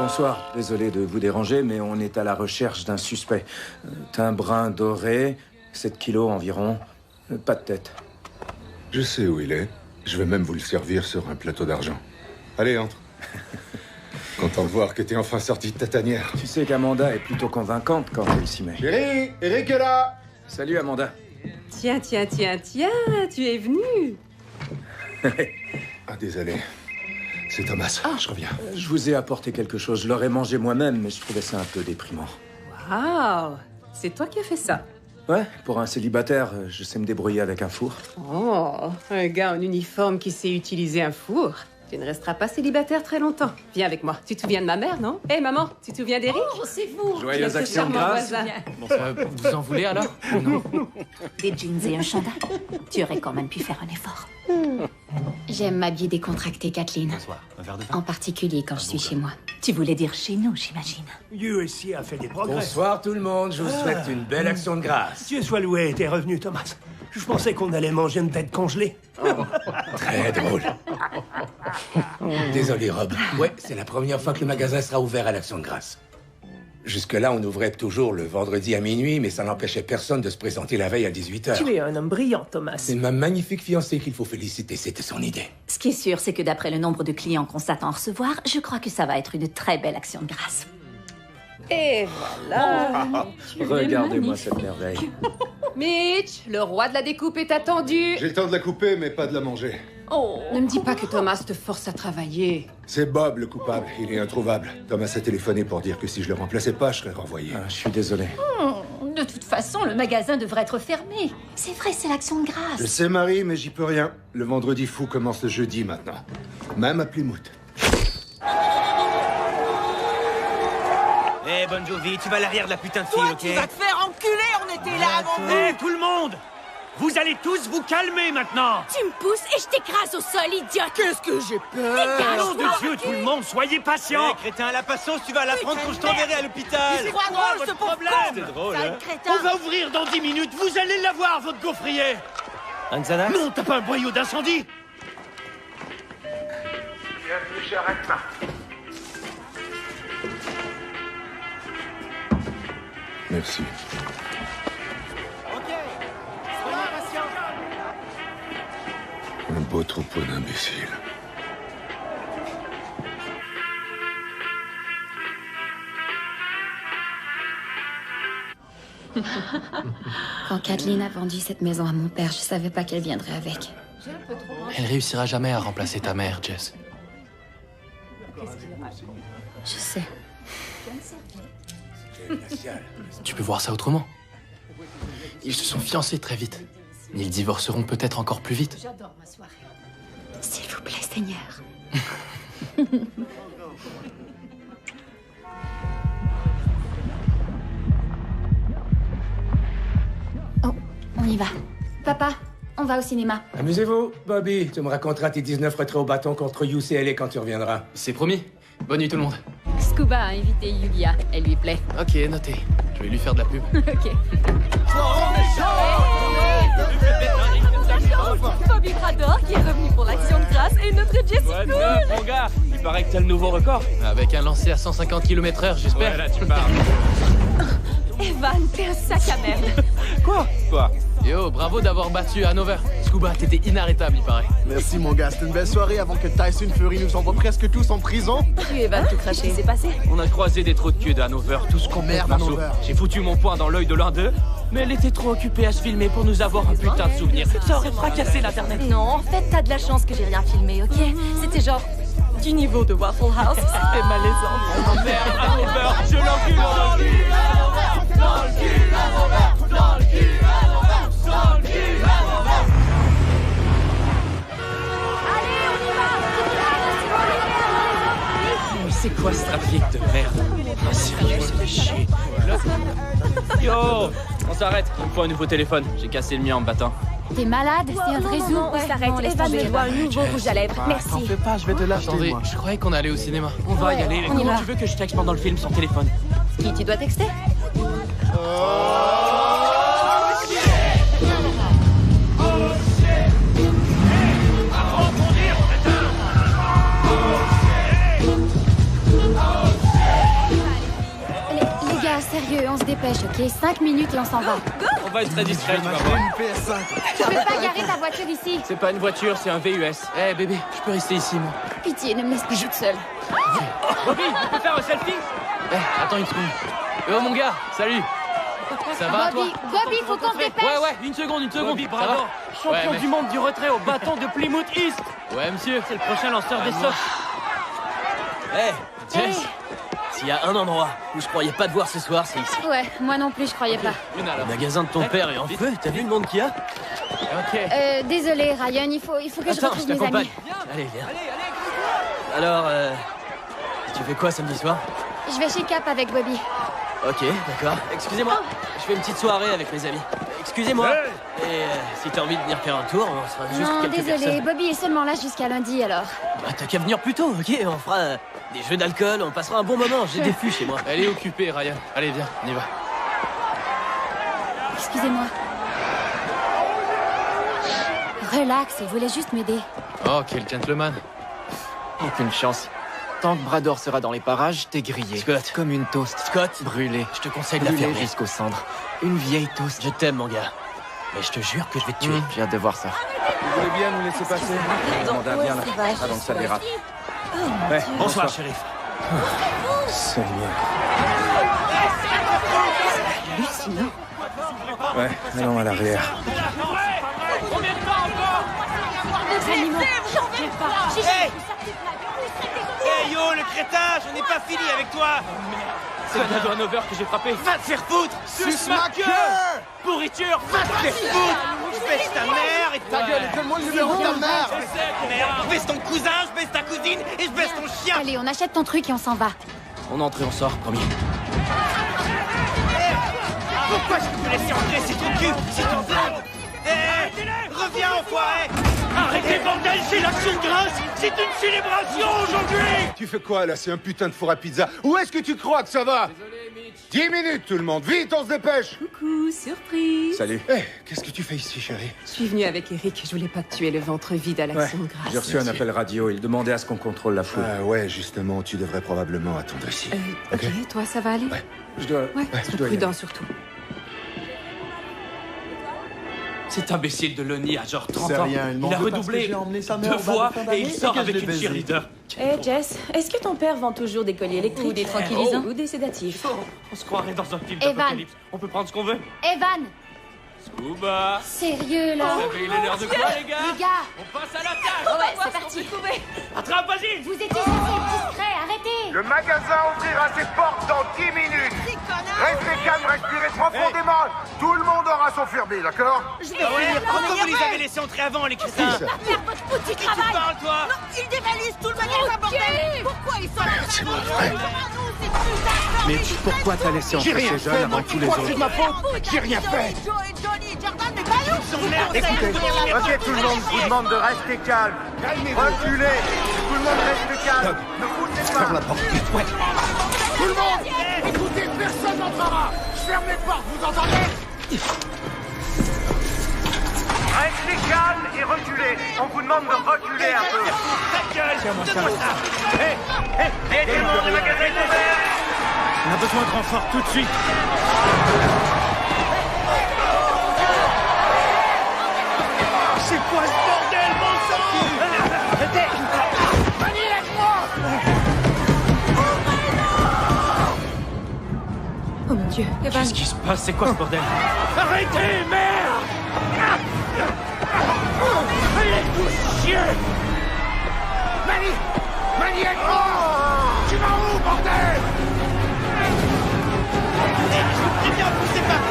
Bonsoir, désolé de vous déranger, mais on est à la recherche d'un suspect. Teint brun doré, 7 kilos environ, pas de tête. Je sais où il est. Je vais même vous le servir sur un plateau d'argent. Allez, entre. Content de voir que t'es enfin sorti de ta tanière. Tu sais qu'Amanda est plutôt convaincante quand elle s'y met. Chérie, Eric est là. Salut Amanda. Tiens, tu es venu. Ah, désolé. C'est Thomas, je reviens. Je vous ai apporté quelque chose, je l'aurais mangé moi-même, mais je trouvais ça un peu déprimant. Waouh, c'est toi qui as fait ça. Ouais, pour un célibataire, je sais me débrouiller avec un four. Oh, un gars en uniforme qui sait utiliser un four. Tu ne resteras pas célibataire très longtemps. Viens avec moi. Tu te souviens de ma mère, non? Hé, maman, tu te souviens d'Eric? Oh, c'est vous! Joyeuse action de grâce. Vous en voulez alors? Non. Des jeans et un chandail. Tu aurais quand même pu faire un effort. J'aime m'habiller décontractée, Kathleen. Bonsoir. Un verre de vin? En particulier quand je suis chez moi. Tu voulais dire chez nous, j'imagine. USC a fait des progrès. Bonsoir tout le monde, je vous souhaite une belle action de grâce. Dieu soit loué, t'es revenu, Thomas. Je pensais qu'on allait manger une tête congelée. Très drôle. Désolé Rob. Ouais, c'est la première fois que le magasin sera ouvert à l'action de grâce. Jusque-là, on ouvrait toujours le vendredi à minuit, mais ça n'empêchait personne de se présenter la veille à 18h. Tu es un homme brillant, Thomas. C'est ma magnifique fiancée qu'il faut féliciter, c'était son idée. Ce qui est sûr, c'est que d'après le nombre de clients qu'on s'attend à recevoir, je crois que ça va être une très belle action de grâce. Et voilà. Regardez-moi cette merveille. Mitch, le roi de la découpe est attendu. J'ai le temps de la couper, mais pas de la manger. Oh, ne me dis pas que Thomas te force à travailler. C'est Bob le coupable, il est introuvable. Thomas a téléphoné pour dire que si je le remplaçais pas, je serais renvoyé. Ah, je suis désolé. De toute façon, le magasin devrait être fermé. C'est vrai, c'est l'action de grâce. Je sais Marie, mais j'y peux rien. Le vendredi fou commence le jeudi maintenant. Même à Plymouth. Eh, Bon Jovi, tu vas à l'arrière de la putain de fille, ok? Tu vas te faire enculer, on était là avant vous. Hé, tout le monde! Vous allez tous vous calmer maintenant! Tu me pousses et je t'écrase au sol, idiote. Qu'est-ce que j'ai peur? Nom de Dieu, tout le monde, soyez patients! Eh, crétin, la patience, tu vas la prendre quand je t'enverrai à l'hôpital! C'est quoi drôle, ce pauvre con? C'est drôle, hein? On va ouvrir dans 10 minutes, vous allez l'avoir, votre gaufrier! Un Xanax? Non, t'as pas un boyau d'incendie? Bienvenue chez Ratma. Merci. Ok, soyez patient. Un beau troupeau d'imbéciles. Quand Kathleen a vendu cette maison à mon père, je savais pas qu'elle viendrait avec. Elle réussira jamais à remplacer ta mère, Jess. Je sais. Tu peux voir ça autrement. Ils se sont fiancés très vite. Ils divorceront peut-être encore plus vite. J'adore ma soirée. S'il vous plaît, Seigneur. Oh, on y va. Papa, on va au cinéma. Amusez-vous, Bobby. Tu me raconteras tes 19 retraits au bâton contre UCLA quand tu reviendras. C'est promis. Bonne nuit tout le monde. Scuba a invité Yulia. Elle lui plaît. Ok, noté. Je vais lui faire de la pub. Ok. Bobby Brador qui est revenu pour l'action de grâce et notre Jessica. Mon gars, il paraît que t'as le nouveau record. Avec un lancer à 150 km/h, j'espère. Ouais, là, tu parles. Evan, t'es un sac à merde. Quoi? Yo, bravo d'avoir battu Hanover. Scuba, t'étais inarrêtable, il paraît. Merci mon gars, c'était une belle soirée avant que Tyson Fury nous envoie presque tous en prison. Tu Evan tout craché. C'est passé. On a croisé des trous de cul d'Hanover, tous complètement Merde, morceaux. Hanover. J'ai foutu mon poing dans l'œil de l'un d'eux, mais elle était trop occupée à se filmer pour nous avoir un putain de souvenir. Ça aurait fracassé l'internet. Non, en fait, t'as de la chance que j'ai rien filmé, ok? C'était genre du niveau de Waffle House. C'était malaisant. Oh merde, Hanover, je l'encule dans le cul. Dans le cul, Hanover, dans le cul, Hanover, dans le cul, Hanover. Mais c'est quoi ce trafic de merde? Ah sérieux, ça fait chier. Yo, on s'arrête, il me faut un nouveau téléphone. J'ai cassé le mien en me battant. T'es malade? C'est un vrai zoom. On s'arrête. Evan me doit un nouveau rouge à lèvres. Merci. T'en fais pas, je vais te l'acheter, Attendez, moi. je croyais qu'on allait au cinéma. On va y aller. on y Comment va. tu veux que je texte pendant le film sur téléphone? Qui tu dois texter? on se dépêche, ok? 5 minutes et on s'en va. On va être très discret, tu vas voir. Une PS5. Tu peux pas garer ta voiture ici. C'est pas une voiture, c'est un VUS. Eh bébé, je peux rester ici, moi. Pitié, ne me laisse pas toute seule. Bobby, on peut faire un selfie? Eh, attends une seconde. Oh mon gars, salut. Ça va, toi? Bobby, faut qu'on se dépêche. Ouais, une seconde. Bobby, Ça va? bravo. Champion Ouais, du monde du retrait au bâton de Plymouth East. Ouais, monsieur. C'est le prochain lanceur des Sox. Eh, Jess. S'il y a un endroit où je croyais pas te voir ce soir, c'est ici. Ouais, moi non plus, je croyais pas. Le magasin de ton père est en feu, t'as vu le monde qu'il y a? Ok. Désolé, Ryan, il faut que je Attends, retrouve je mes t'accompagne. amis. Allez, viens. Alors, tu fais quoi samedi soir? Je vais chez Cap avec Bobby. Ok, d'accord. Excusez-moi, je fais une petite soirée avec mes amis. Excusez-moi. Et si t'as envie de venir faire un tour, on sera juste Non, quelques désolé, personnes. Bobby est seulement là jusqu'à lundi alors. Bah, t'as qu'à venir plus tôt, ok? On fera des jeux d'alcool, on passera un bon moment. J'ai des fûts chez moi. Elle est occupée, Ryan. Allez, viens, on y va. Excusez-moi. Relax, il voulait juste m'aider. Oh, quel gentleman. Aucune chance. Tant que Brador sera dans les parages, t'es grillé. Scott. Comme une toast. Scott, Brûlée. je te conseille de la Brûlée fermer. jusqu'aux cendres. Une vieille toast. Je t'aime, mon gars. Mais je te jure que je vais te tuer. J'ai hâte de voir ça. Vous voulez bien nous laisser passer? Mandat, viens là, avant que ça dérape. Ouais, Bonsoir, shérif. Seigneur. Hallucinant. Ouais, allons à l'arrière. Combien de temps encore? Hey yo, le crétin, j'en ai pas fini avec toi. C'est le gars de Hanover que j'ai frappé. Va te faire foutre. Suce ma queue. Pourriture, va te faire foutre. Je baisse ta mère et Ta gueule, donne-moi le numéro de ta mère. merde. Je baisse ton cousin, je baisse ta cousine et je baisse ton chien. Allez, on achète ton truc et on s'en va. On entre et on sort, promis. Pourquoi je te laisse entrer, c'est ton cul, c'est ton dingue. Reviens, enfoiré. Arrêtez, bordel, c'est l'action de grâce. C'est une célébration aujourd'hui. Tu fais quoi là? C'est un putain de four à pizza. Où est-ce que tu crois que ça va? 10 minutes tout le monde, vite on se dépêche. Coucou, surprise. Salut. Eh, qu'est-ce que tu fais ici chérie? Je suis venue avec Eric, je voulais pas te tuer le ventre vide à Ouais, l'action de grâce. j'ai reçu un appel radio. Il demandait à ce qu'on contrôle la foule. Ah ouais, justement, tu devrais probablement attendre ici. Ok, toi, ça va aller? Ouais. Je dois... Ouais, je sois dois y prudent aller. surtout. Cet imbécile de Lonnie a genre 30 C'est ans. rien, il m'en Il a veut parce redoublé que j'ai emmené sa mère 2 au bal de fois fin et d'année il et sort que je avec l'ai une baisé. cheerleader. Eh Jess, est-ce que ton père vend toujours des colliers électriques Ou des tranquillisants. ou des sédatifs? On se croirait dans un film Evan. d'apocalypse. On peut prendre ce qu'on veut. Evan, Scuba. sérieux là? Vous avez l'air de quoi, les gars? Les gars, On passe à l'attaque. ouais, c'est parti. Attrape, vas-y. Vous étiez censés être discrets, arrêtez. Le magasin ouvrira ses portes dans 10 minutes. Restez calme, respirez profondément. Tout le monde aura son Furby, d'accord? Pourquoi vous les avez laissés entrer avant, les crétins? ça Faire votre petit Tu travail. parles, toi? Ils dévalisent tout le magasin, bordel. Pourquoi ils sont là? C'est pas vrai. Mais pourquoi t'as laissé entrer ces jeunes avant tous les autres? C'est ma faute. J'ai rien fait. Joe et Johnny, Jordan, mais pas nous. Écoutez, ok tout le monde, je vous demande de rester calme. Reculez. Tout le monde reste calme. Ne foutez pas. Ferme la porte. Ouais. Tout le monde, écoutez, personne n'entrera. Je ferme les portes, vous entendez? Restez calme et reculez. On vous demande de reculer un peu. Ta gueule. Donne-moi ça. Hé, tout le monde, le magasin est ouvert. On a besoin de renfort tout de suite. C'est quoi ce bordel, bon sang? Oh mon Dieu, Evan. Qu'est-ce qui se passe? C'est quoi ce bordel? Arrêtez, merde! Allez, vous chier! Mani, aide-moi. Tu vas où, bordel? Viens, poussez pas!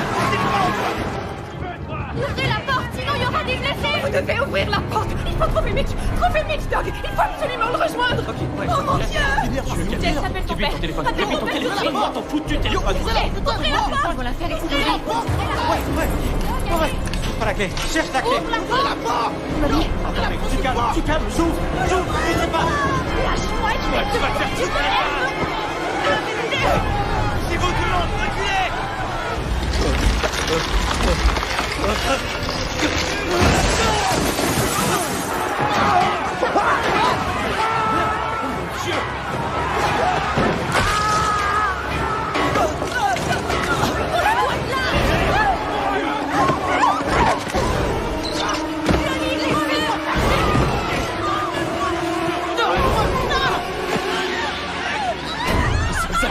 Ouvrez la porte, sinon il y aura des blessés. Vous devez ouvrir la porte. Il faut trouver Mitch. Trouvez Mitch, Dog. Il faut absolument le rejoindre. Oh mon Dieu. Jess, appelle ton père. Depuis ton téléphone, donne-moi ton foutu téléphone! Désolé, ouvrez la porte. Ils vont la faire exploser. Pas la clé, cherche la clé! Ouvre la porte. Bobby, Tu calmes, j'ouvre, n'hésitez pas! lâche-moi, je vais Tu vas te faire tirer! C'est vous tout le monde, reculez!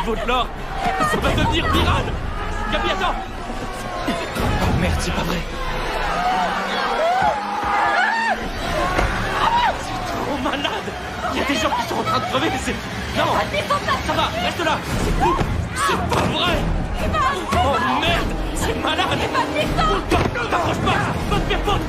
Vaute-l'or, ça va devenir viral. Gabi, attends. Oh merde, c'est pas vrai. C'est trop malade. Il y a des gens qui sont en train de crever, mais c'est... Non, ça va, reste là. C'est fou. C'est pas vrai. Oh merde, c'est malade. T'approche pas, va te faire foutre.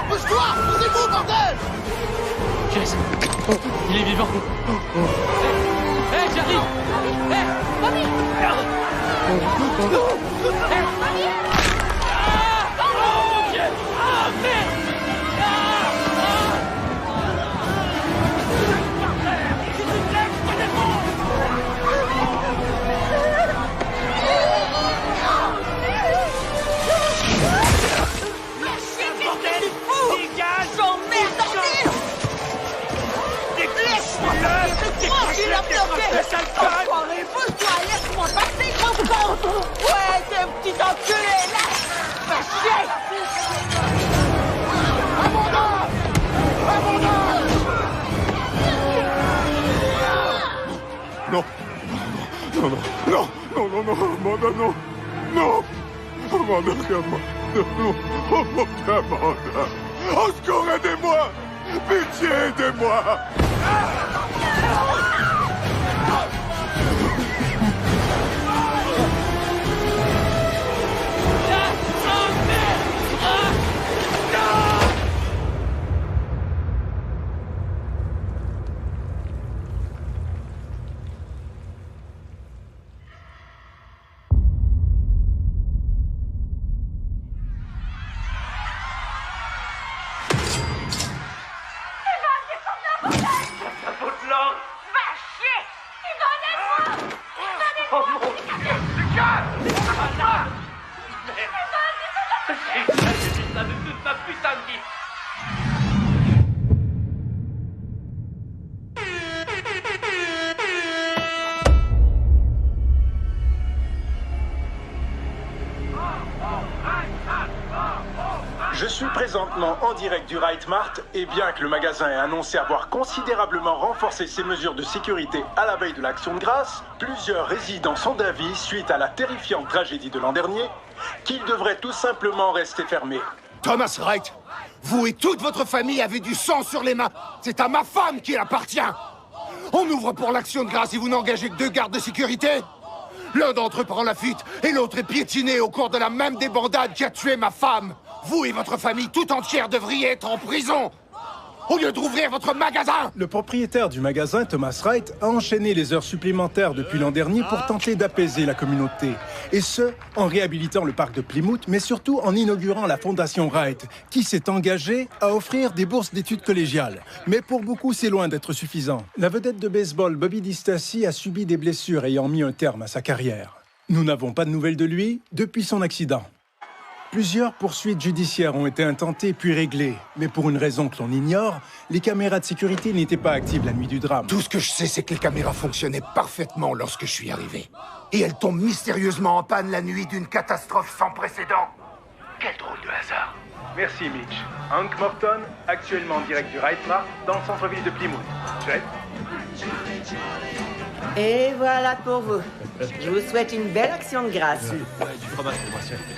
Bouge-toi! Poussez-vous, bordel! Jess! Il est vivant! Hé, j'arrive! Hé! Mamie! Oh mon Dieu! Ah, merde! Enfoiré, pousse-toi, laisse-moi passer, gros con! Ouais, t'es un petit enculé, là! Fais chier! Abandonne! Abandonne! Non. Non, non, non, non, non, non, Amanda, non! Non! Amanda, regarde-moi! Non, non! Oh mon Dieu, Amanda! Au secours, aidez-moi! Pitié, aidez-moi! Je suis présentement en direct du Right Mart et bien que le magasin ait annoncé avoir considérablement renforcé ses mesures de sécurité à la veille de l'Action de grâce, plusieurs résidents sont d'avis, suite à la terrifiante tragédie de l'an dernier, qu'il devrait tout simplement rester fermé. Thomas Wright, vous et toute votre famille avez du sang sur les mains. C'est à ma femme qu'il appartient. On ouvre pour l'Action de grâce et vous n'engagez que 2 gardes de sécurité. L'un d'entre eux prend la fuite et l'autre est piétiné au cours de la même débandade qui a tué ma femme. Vous et votre famille tout entière devriez être en prison au lieu de rouvrir votre magasin. Le propriétaire du magasin, Thomas Wright, a enchaîné les heures supplémentaires depuis l'an dernier pour tenter d'apaiser la communauté. Et ce, en réhabilitant le parc de Plymouth, mais surtout en inaugurant la Fondation Wright, qui s'est engagée à offrir des bourses d'études collégiales. Mais pour beaucoup, c'est loin d'être suffisant. La vedette de baseball, Bobby DiStassi, a subi des blessures ayant mis un terme à sa carrière. Nous n'avons pas de nouvelles de lui depuis son accident. Plusieurs poursuites judiciaires ont été intentées puis réglées. Mais pour une raison que l'on ignore, les caméras de sécurité n'étaient pas actives la nuit du drame. Tout ce que je sais, c'est que les caméras fonctionnaient parfaitement lorsque je suis arrivé. Et elles tombent mystérieusement en panne la nuit d'une catastrophe sans précédent. Quel drôle de hasard. Merci Mitch. Hank Morton, actuellement en direct du Right Mart, dans le centre-ville de Plymouth. Jet. Et voilà pour vous. Je vous souhaite une belle action de grâce. Du fromage pour moi, s'il te plaît.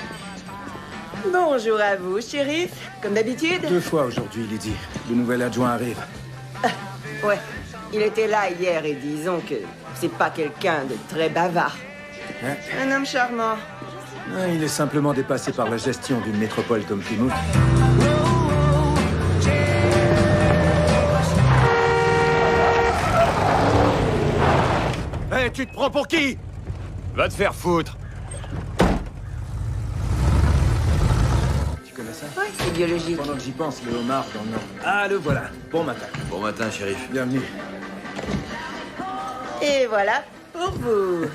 Bonjour à vous, shérif. Comme d'habitude. 2 fois aujourd'hui, Lydie. Le nouvel adjoint arrive. Ouais, il était là hier et disons que c'est pas quelqu'un de très bavard. Hein? Un homme charmant. Il est simplement dépassé par la gestion d'une métropole comme Plymouth. Hé, tu te prends pour qui? Va te faire foutre. Ouais, c'est biologique. Pendant que j'y pense, le homard dans le Nord. Ah, le voilà. Bon matin. Bon matin, shérif. Bienvenue. Et voilà pour vous.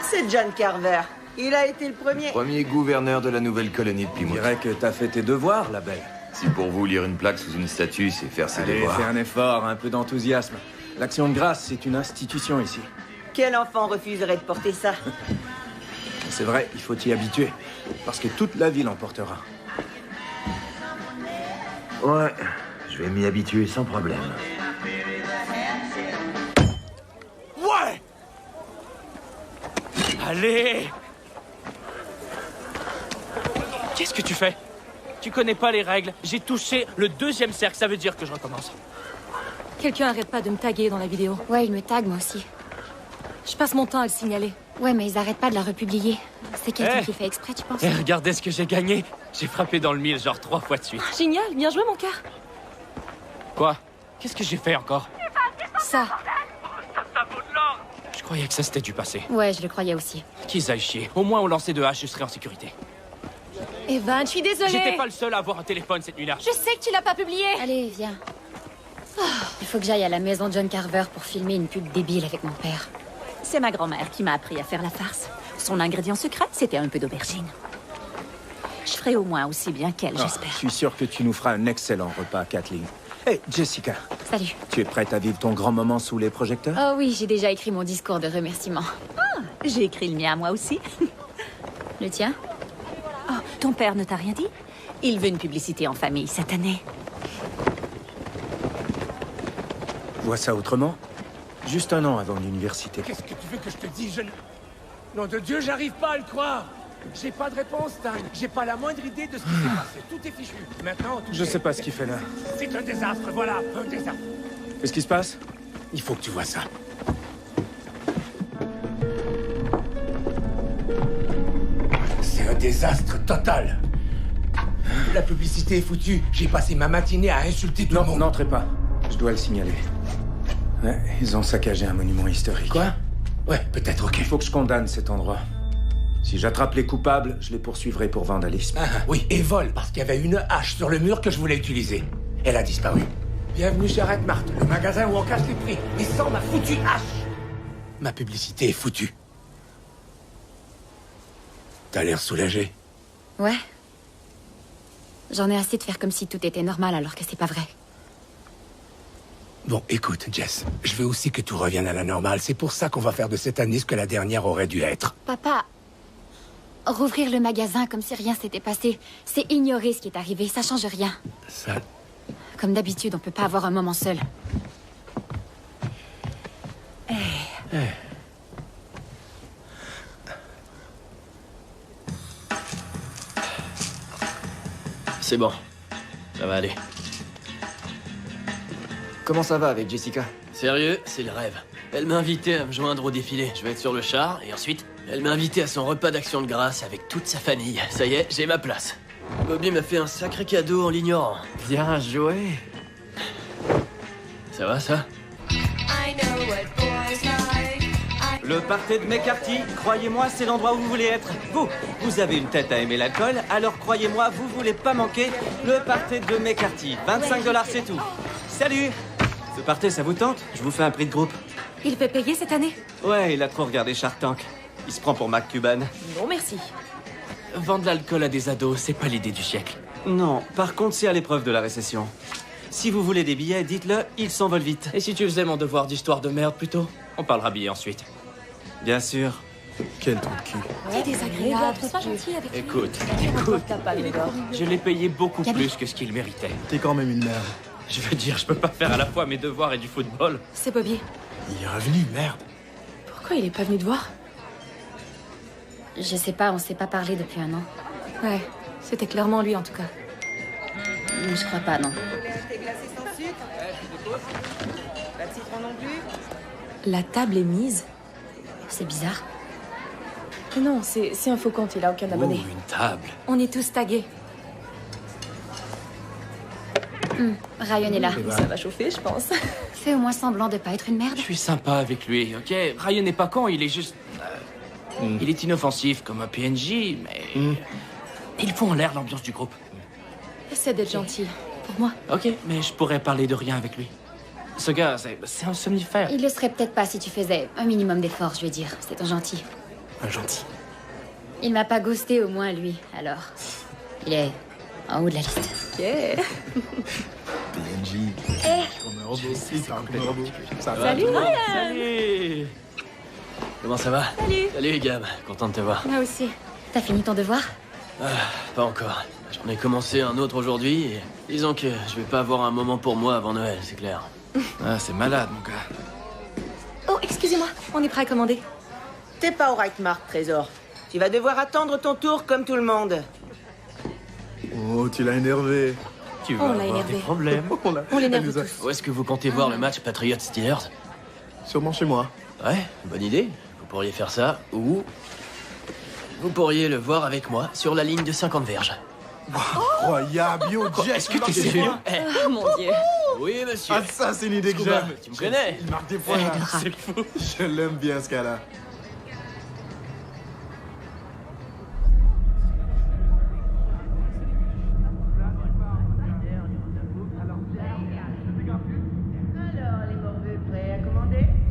C'est John Carver. Il a été le premier. Premier gouverneur de la nouvelle colonie de Je Plymouth. dirais que t'as fait tes devoirs, la belle. Si pour vous, lire une plaque sous une statue, c'est faire ses Allez, devoirs... fais un effort, un peu d'enthousiasme. L'Action de grâce, c'est une institution ici. Quel enfant refuserait de porter ça? C'est vrai, il faut t'y habituer. Parce que toute la ville en portera. Ouais, je vais m'y habituer sans problème. Ouais! Allez! Qu'est-ce que tu fais? Tu connais pas les règles. J'ai touché le 2e cercle, ça veut dire que je recommence. Quelqu'un arrête pas de me taguer dans la vidéo. Ouais, il me tague, moi aussi. Je passe mon temps à le signaler. Ouais, mais ils arrêtent pas de la republier. C'est quelqu'un qui fait exprès, tu penses? Regardez ce que j'ai gagné. J'ai frappé dans le mille genre 3 fois de suite. Génial, bien joué, mon cœur. Quoi? Qu'est-ce que j'ai fait encore? Ça. Je croyais que ça c'était du passé. Ouais, je le croyais aussi. Qu'ils aillent chier. Au moins au lancer de hache, je serai en sécurité. Evan, je suis désolée. J'étais pas le seul à avoir un téléphone cette nuit-là. Je sais que tu l'as pas publié. Allez, viens. Il faut que j'aille à la maison John Carver pour filmer une pub débile avec mon père. C'est ma grand-mère qui m'a appris à faire la farce. Son ingrédient secret, c'était un peu d'aubergine. Je ferai au moins aussi bien qu'elle, j'espère. Je suis sûr que tu nous feras un excellent repas, Kathleen. Hey, Jessica. Salut. Tu es prête à vivre ton grand moment sous les projecteurs? Oh oui, j'ai déjà écrit mon discours de remerciement. Ah, j'ai écrit le mien, moi aussi. Le tien? Oh, ton père ne t'a rien dit? Il veut une publicité en famille cette année. Vois ça autrement? Juste un an avant l'université. Qu'est-ce que tu veux que je te dise, jeune... Nom de Dieu, j'arrive pas à le croire. J'ai pas de réponse, Stein. J'ai pas la moindre idée de ce qui s'est passé. Tout est fichu. Maintenant, tout Je sais pas ce qu'il fait là. C'est un désastre, voilà, un désastre. Qu'est-ce qui se passe? Il faut que tu vois ça. C'est un désastre total. La publicité est foutue. J'ai passé ma matinée à insulter tout le monde. Non, n'entrez pas. Je dois le signaler. Ouais, ils ont saccagé un monument historique. Quoi? Ouais, peut-être, ok. Il faut que je condamne cet endroit. Si j'attrape les coupables, je les poursuivrai pour vandalisme. Ah, oui, et vol, parce qu'il y avait une hache sur le mur que je voulais utiliser. Elle a disparu. Bienvenue chez Red Mart, le magasin où on casse les prix. Mais sans ma foutue hache. Ma publicité est foutue. T'as l'air soulagé. Ouais. J'en ai assez de faire comme si tout était normal alors que c'est pas vrai. Bon, écoute, Jess, je veux aussi que tout revienne à la normale. C'est pour ça qu'on va faire de cette année ce que la dernière aurait dû être. Papa, rouvrir le magasin comme si rien s'était passé, c'est ignorer ce qui est arrivé, ça change rien. Ça... Comme d'habitude, on peut pas avoir un moment seul. C'est bon. Ça va aller. Comment ça va avec Jessica? Sérieux, c'est le rêve. Elle m'a invité à me joindre au défilé. Je vais être sur le char, et ensuite, elle m'a invité à son repas d'action de grâce avec toute sa famille. Ça y est, j'ai ma place. Bobby m'a fait un sacré cadeau en l'ignorant. Bien joué. Ça va, ça? Le party de McCarthy, croyez-moi, c'est l'endroit où vous voulez être. Vous avez une tête à aimer l'alcool, alors croyez-moi, vous voulez pas manquer le party de McCarthy. 25$, c'est tout. Salut! Ce party, ça vous tente? Je vous fais un prix de groupe. Il fait payer cette année? Ouais, il a trop regardé Shark Tank. Il se prend pour Mark Cuban. Non, merci. Vendre l'alcool à des ados, c'est pas l'idée du siècle. Non, par contre, c'est à l'épreuve de la récession. Si vous voulez des billets, dites-le, ils s'envolent vite. Et si tu faisais mon devoir d'histoire de merde plutôt? On parlera billets ensuite. Bien sûr. Quel trou de cul. T'es désagréable, sois gentil avec lui. Écoute, T'as pas le gars. je l'ai payé beaucoup plus que ce qu'il méritait. T'es quand même une merde. Je veux dire, je peux pas faire à la fois mes devoirs et du football. C'est Bobby. Il est revenu, merde. Pourquoi il est pas venu te voir? Je sais pas, on s'est pas parlé depuis un an. Ouais, c'était clairement lui en tout cas. Je crois pas, non. Thé glacé sans sucre? Pas de citron non plus? La table est mise. C'est bizarre. Mais non, c'est un faux compte, il a aucun abonné. Une table. On est tous tagués. Ryan est là. Ça va chauffer, je pense. Fais au moins semblant de pas être une merde. Je suis sympa avec lui, ok? Ryan n'est pas con, il est juste... Il est inoffensif comme un PNJ, mais... Il fout en l'air l'ambiance du groupe. Essaie d'être gentil. Pour moi. Ok, mais je pourrais parler de rien avec lui. Ce gars, c'est un somnifère. Il le serait peut-être pas si tu faisais un minimum d'efforts, je veux dire. C'est un gentil. Un gentil. Il m'a pas ghosté au moins, lui, alors. Il est en haut de la liste. PNJ. On est robot. Salut, Ryan. Salut. Comment ça va? Salut. Salut, Gab. Content de te voir. Moi aussi. T'as fini ton devoir? Pas encore. J'en ai commencé un autre aujourd'hui et disons que je vais pas avoir un moment pour moi avant Noël, c'est clair. Ah, c'est malade, mon gars. Oh, excusez-moi. On est prêt à commander. T'es pas au Right Mart, Trésor. Tu vas devoir attendre ton tour comme tout le monde. Oh, tu l'as énervé. Tu vas avoir des problèmes. On l'énerve tous. Où est-ce que vous comptez voir le match Patriots-Steelers? Sûrement chez moi. Ouais, bonne idée. Vous pourriez faire ça, ou... vous pourriez le voir avec moi sur la ligne de 50 verges. Incroyable, yo, Jack. Est-ce que tu sais sérieux? Oh mon Dieu. Oui, monsieur. Ah, ça, c'est une idée que Scuba, j'aime. tu me connais? Il marque des points, là. C'est fou. Je l'aime bien, ce gars-là.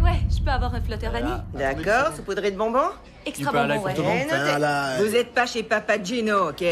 Ouais, je peux avoir un flotteur vanille? D'accord, saupoudré de bonbons? Extra bonbon, ouais. Eh, notez. Vous êtes pas chez Papa Gino, ok?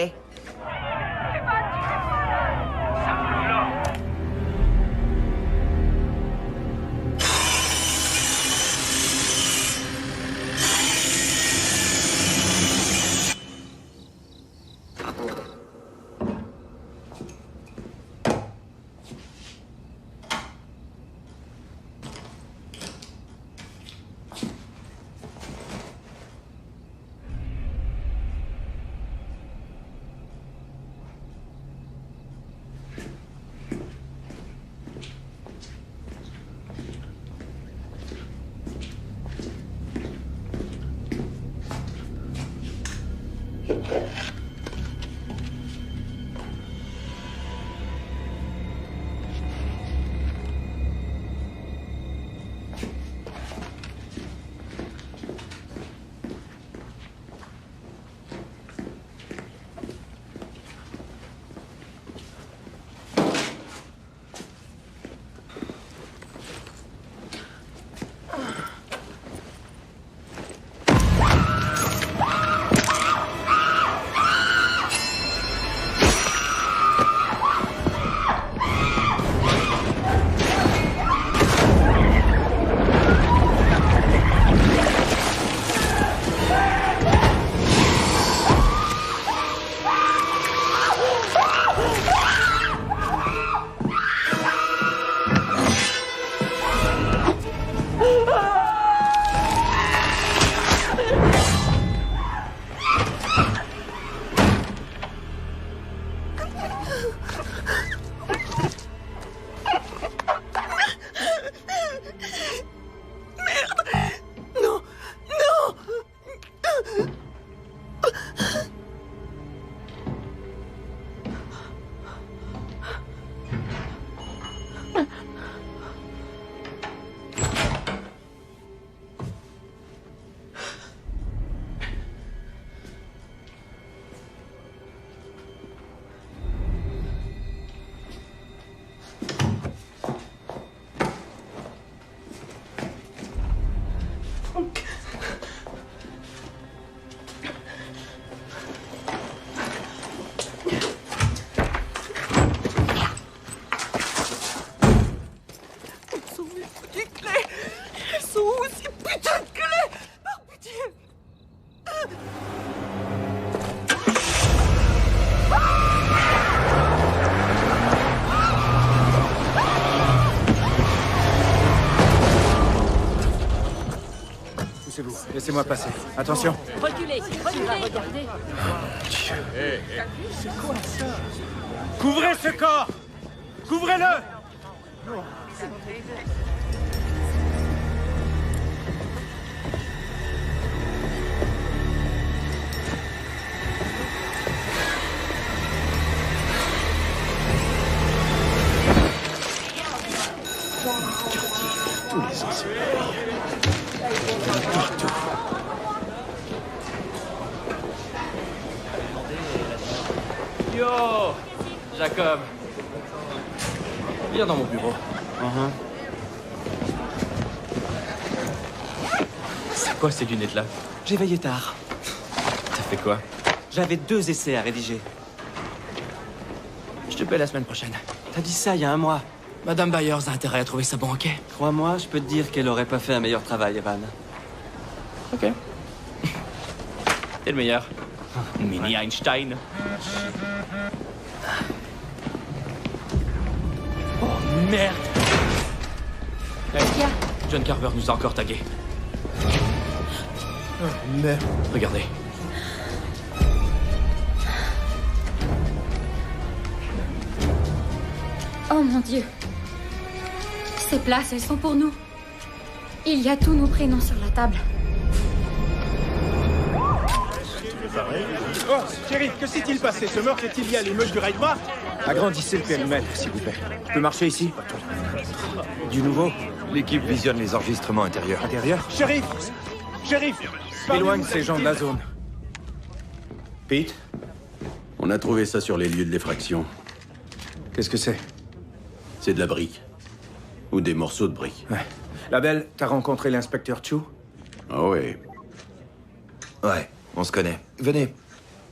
Laissez-moi passer. Attention. Reculez, reculez. Regardez. C'est quoi ça? Couvrez ce corps! Couvrez-le! Tous les anciens. Yo, Jacob. Viens dans mon bureau. C'est quoi ces lunettes-là? J'ai veillé tard. T'as fait quoi? J'avais 2 essais à rédiger. Je te paie la semaine prochaine. T'as dit ça il y a un mois. Madame Byers a intérêt à trouver ça bon, ok? Crois-moi, je peux te dire qu'elle aurait pas fait un meilleur travail, Evan. Ok. T'es le meilleur. Mini Einstein. Oh merde! Qu'est-ce qu'il y a? John Carver nous a encore tagués. Merde. Regardez. Oh mon Dieu. Ces places, elles sont pour nous. Il y a tous nos prénoms sur la table. Oh, shérif, que s'est-il passé? Ce meurtre est-il lié à l'émeute du Rite Mart? Agrandissez le périmètre, s'il vous plaît. Je peux marcher ici? Du nouveau? L'équipe visionne les enregistrements intérieurs. Intérieur? Shérif! Shérif! Éloigne ces gens de la zone. Pete, on a trouvé ça sur les lieux de l'effraction. Qu'est-ce que c'est? C'est de la brique. Ou des morceaux de brique. Ouais. La belle, t'as rencontré l'inspecteur Chu? Ah oui. Ouais, on se connaît. Venez,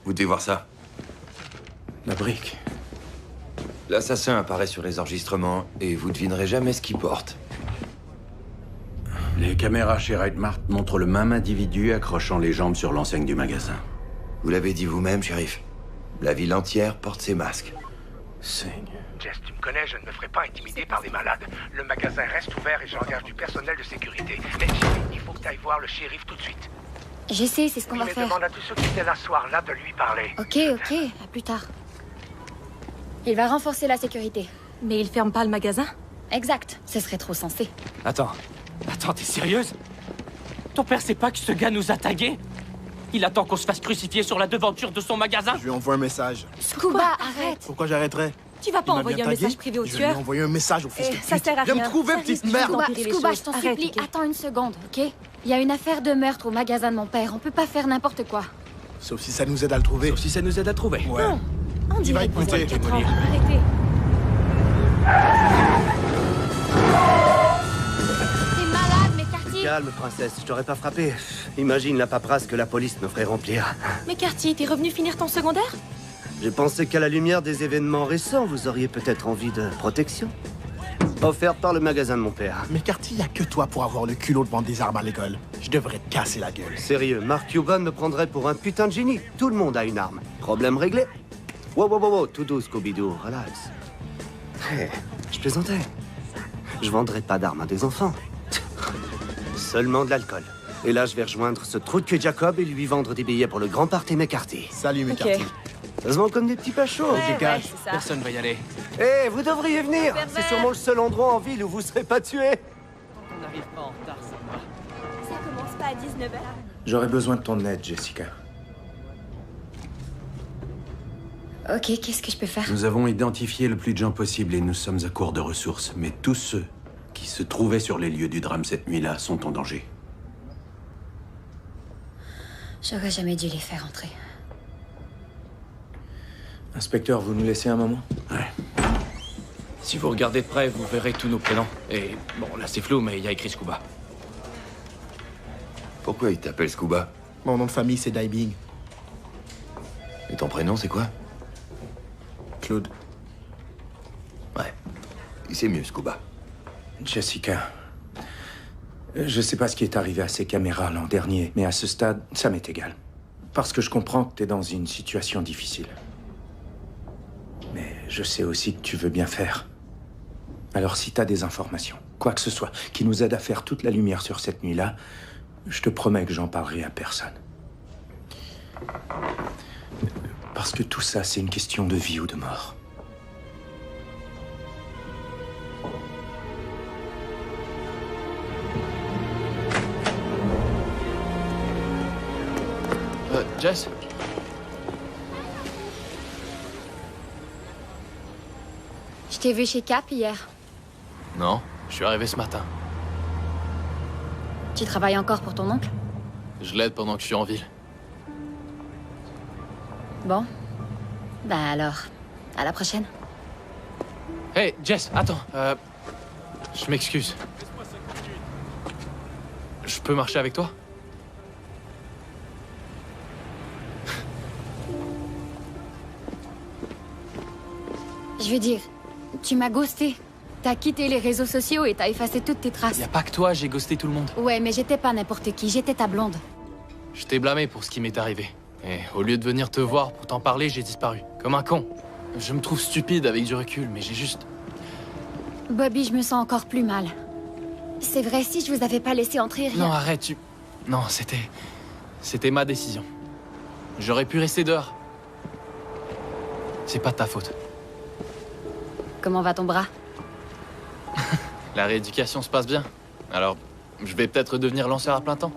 vous devez voir ça. La brique. L'assassin apparaît sur les enregistrements et vous devinerez jamais ce qu'il porte. Les caméras chez Rite Mart montrent le même individu accrochant les jambes sur l'enseigne du magasin. Vous l'avez dit vous-même, shérif. La ville entière porte ses masques. Jess, tu me connais, je ne me ferai pas intimider par des malades. Le magasin reste ouvert et j'engage du personnel de sécurité. Mais Jimmy, il faut que tu ailles voir le shérif tout de suite. Je sais, c'est ce qu'on va Mais faire. demande à tous ceux qui étaient là ce soir-là de lui parler. Ok, à plus tard. Il va renforcer la sécurité. Mais il ferme pas le magasin? Exact, ce serait trop sensé. Attends, t'es sérieuse? Ton père sait pas que ce gars nous a tagués? Il attend qu'on se fasse crucifier sur la devanture de son magasin? Je lui envoie un message. Scuba, arrête! Pourquoi j'arrêterais? Tu vas pas Il m'a envoyer bien un tagué. message privé au Je tueur? lui ai envoyé un message au fils de Ça pute. sert à Viens rien. me trouver, petite merde! Scuba, je t'en Arrête, supplie, ok. attends une seconde, ok? Il y a une affaire de meurtre au magasin de mon père. On peut pas faire n'importe quoi. Sauf si ça nous aide à le trouver. Sauf si ça nous aide à le trouver. Ouais. Non, on Il va dirait que vous écouter. avez 4 ans. Arrêtez. T'es malade, McCarthy! Calme, princesse, je t'aurais pas frappé. Imagine la paperasse que la police me ferait remplir. Mais Cartier, t'es revenu finir ton secondaire? J'ai pensé qu'à la lumière des événements récents, vous auriez peut-être envie de protection. Offerte par le magasin de mon père. Mais Carty, y a que toi pour avoir le culot de vendre des armes à l'école. Je devrais te casser la gueule. Sérieux, Mark Cuban me prendrait pour un putain de génie. Tout le monde a une arme. Problème réglé. Wow, tout doux, Scooby-Doo, relax. Hey, je plaisantais. Je vendrai pas d'armes à des enfants. Seulement de l'alcool. Et là, je vais rejoindre ce trou de cul Jacob et lui vendre des billets pour le grand party McCarthy. Salut, McCarthy. Ça se vend comme des petits pachos. Ouais, c'est ça. Personne va y aller. Eh, vous devriez venir. C'est sûrement le seul endroit en ville où vous serez pas tués. On n'arrive pas en retard, ça va. Ça commence pas à 19h. J'aurais besoin de ton aide, Jessica. Ok, qu'est-ce que je peux faire? Nous avons identifié le plus de gens possible et nous sommes à court de ressources. Mais tous ceux qui se trouvaient sur les lieux du drame cette nuit-là sont en danger. J'aurais jamais dû les faire entrer. Inspecteur, vous nous laissez un moment? Ouais. Si vous regardez de près, vous verrez tous nos prénoms. Et bon, là c'est flou, mais il y a écrit Scuba. Pourquoi il t'appelle Scuba? Mon nom de famille, c'est Daibing. Et ton prénom, c'est quoi? Claude. Ouais. C'est mieux, Scuba. Jessica, je sais pas ce qui est arrivé à ces caméras l'an dernier, mais à ce stade, ça m'est égal. Parce que je comprends que t'es dans une situation difficile. Mais je sais aussi que tu veux bien faire. Alors si t'as des informations, quoi que ce soit, qui nous aide à faire toute la lumière sur cette nuit-là, je te promets que j'en parlerai à personne. Parce que tout ça, c'est une question de vie ou de mort. Jess? Je t'ai vu chez Cap hier. Non, je suis arrivé ce matin. Tu travailles encore pour ton oncle? Je l'aide pendant que je suis en ville. Bon. Ben alors, à la prochaine. Hey, Jess, attends. Je m'excuse. Je peux marcher avec toi? Je Je veux dire, tu m'as ghosté. T'as quitté les réseaux sociaux et t'as effacé toutes tes traces. Y a pas que toi, j'ai ghosté tout le monde. Ouais, mais j'étais pas n'importe qui, j'étais ta blonde. Je t'ai blâmé pour ce qui m'est arrivé. Et au lieu de venir te voir pour t'en parler, j'ai disparu. Comme un con. Je me trouve stupide avec du recul, mais j'ai juste... Bobby, je me sens encore plus mal. C'est vrai, si je vous avais pas laissé entrer, rien... Non, arrête, tu... Non, c'était ma décision. J'aurais pu rester dehors. C'est pas de ta faute. Comment va ton bras? La rééducation se passe bien. Alors, je vais peut-être devenir lanceur à plein temps.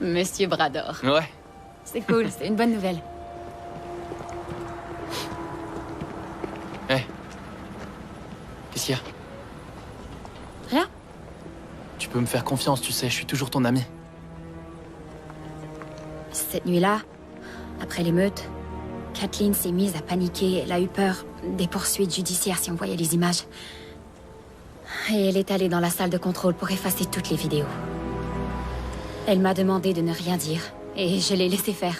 Monsieur Brador. Ouais. C'est cool, c'est une bonne nouvelle. Hé. Hey. Qu'est-ce qu'il y a? Rien. Tu peux me faire confiance, tu sais, je suis toujours ton ami. Cette nuit-là, après l'émeute, Kathleen s'est mise à paniquer. Elle a eu peur des poursuites judiciaires si on voyait les images. Et elle est allée dans la salle de contrôle pour effacer toutes les vidéos. Elle m'a demandé de ne rien dire, et je l'ai laissé faire.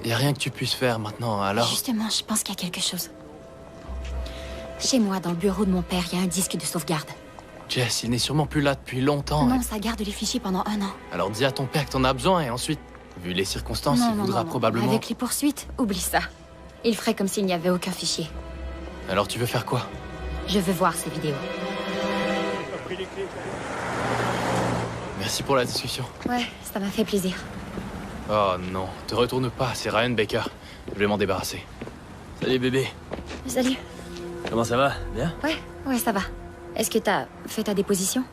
Y a rien que tu puisses faire maintenant, alors... Justement, je pense qu'il y a quelque chose. Chez moi, dans le bureau de mon père, il y a un disque de sauvegarde. Jess, il n'est sûrement plus là depuis longtemps. Non, ça garde les fichiers pendant 1 an. Alors dis à ton père que t'en as besoin, et ensuite, vu les circonstances, il voudra probablement... Avec les poursuites, oublie ça. Il ferait comme s'il n'y avait aucun fichier. Alors tu veux faire quoi? Je veux voir ces vidéos. Merci pour la discussion. Ouais, ça m'a fait plaisir. Oh non, te retourne pas, c'est Ryan Baker. Je vais m'en débarrasser. Salut bébé. Salut. Comment ça va? Bien? Ouais, ça va. Est-ce que t'as fait ta déposition?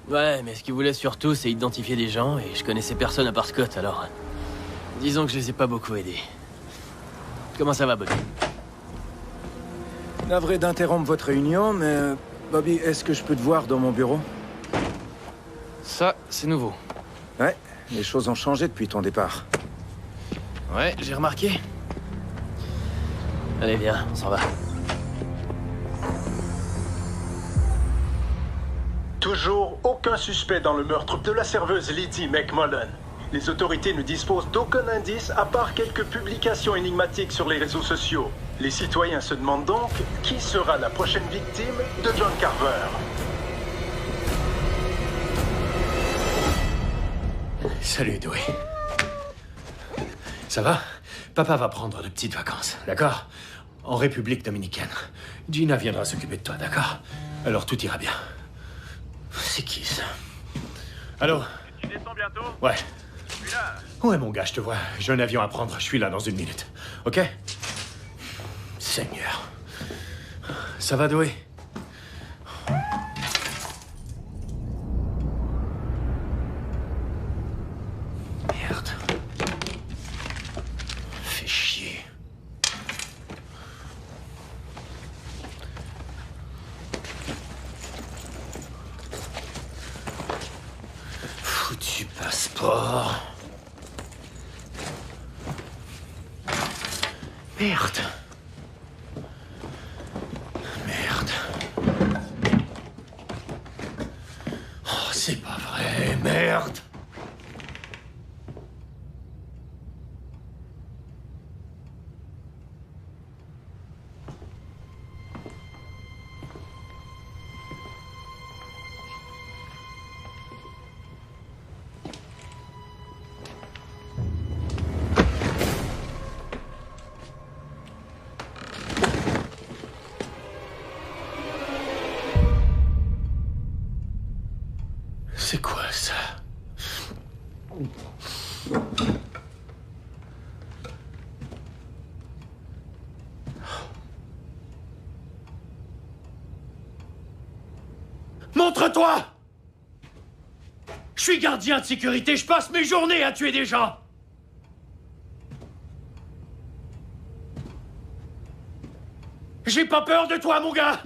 Ouais, mais ce qu'il voulait surtout, c'est identifier des gens, et je connaissais personne à part Scott, alors... Disons que je les ai pas beaucoup aidés. Comment ça va, Bobby? Navré d'interrompre votre réunion, mais... Bobby, est-ce que je peux te voir dans mon bureau? Ça, c'est nouveau. Ouais, les choses ont changé depuis ton départ. Ouais, j'ai remarqué. Allez, viens, on s'en va. Toujours aucun suspect dans le meurtre de la serveuse Lydie McMullen. Les autorités ne disposent d'aucun indice à part quelques publications énigmatiques sur les réseaux sociaux. Les citoyens se demandent donc qui sera la prochaine victime de John Carver. Salut, Dewey. Ça va? Papa va prendre de petites vacances, d'accord? En République dominicaine. Gina viendra s'occuper de toi, d'accord? Alors tout ira bien. C'est qui, ça? Allô? Tu descends bientôt? Ouais. Je suis là. Ouais, mon gars, je te vois. J'ai un avion à prendre. Je suis là dans 1 minute. OK? Seigneur. Ça va, Dewey? Merde. Fais chier. Foutu passeport. Merde. Merde. Oh, c'est pas vrai. Merde. C'est quoi ça? Montre-toi! Je suis gardien de sécurité, je passe mes journées à tuer des gens! J'ai pas peur de toi, mon gars!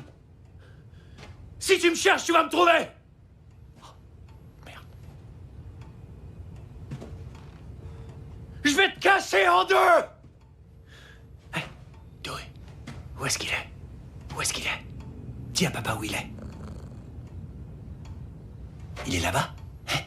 Si tu me cherches, tu vas me trouver! Je vais te casser en 2! Hé, Dewey, où est-ce qu'il est? Où est-ce qu'il est? Dis à papa où il est. Il est là-bas? Hein?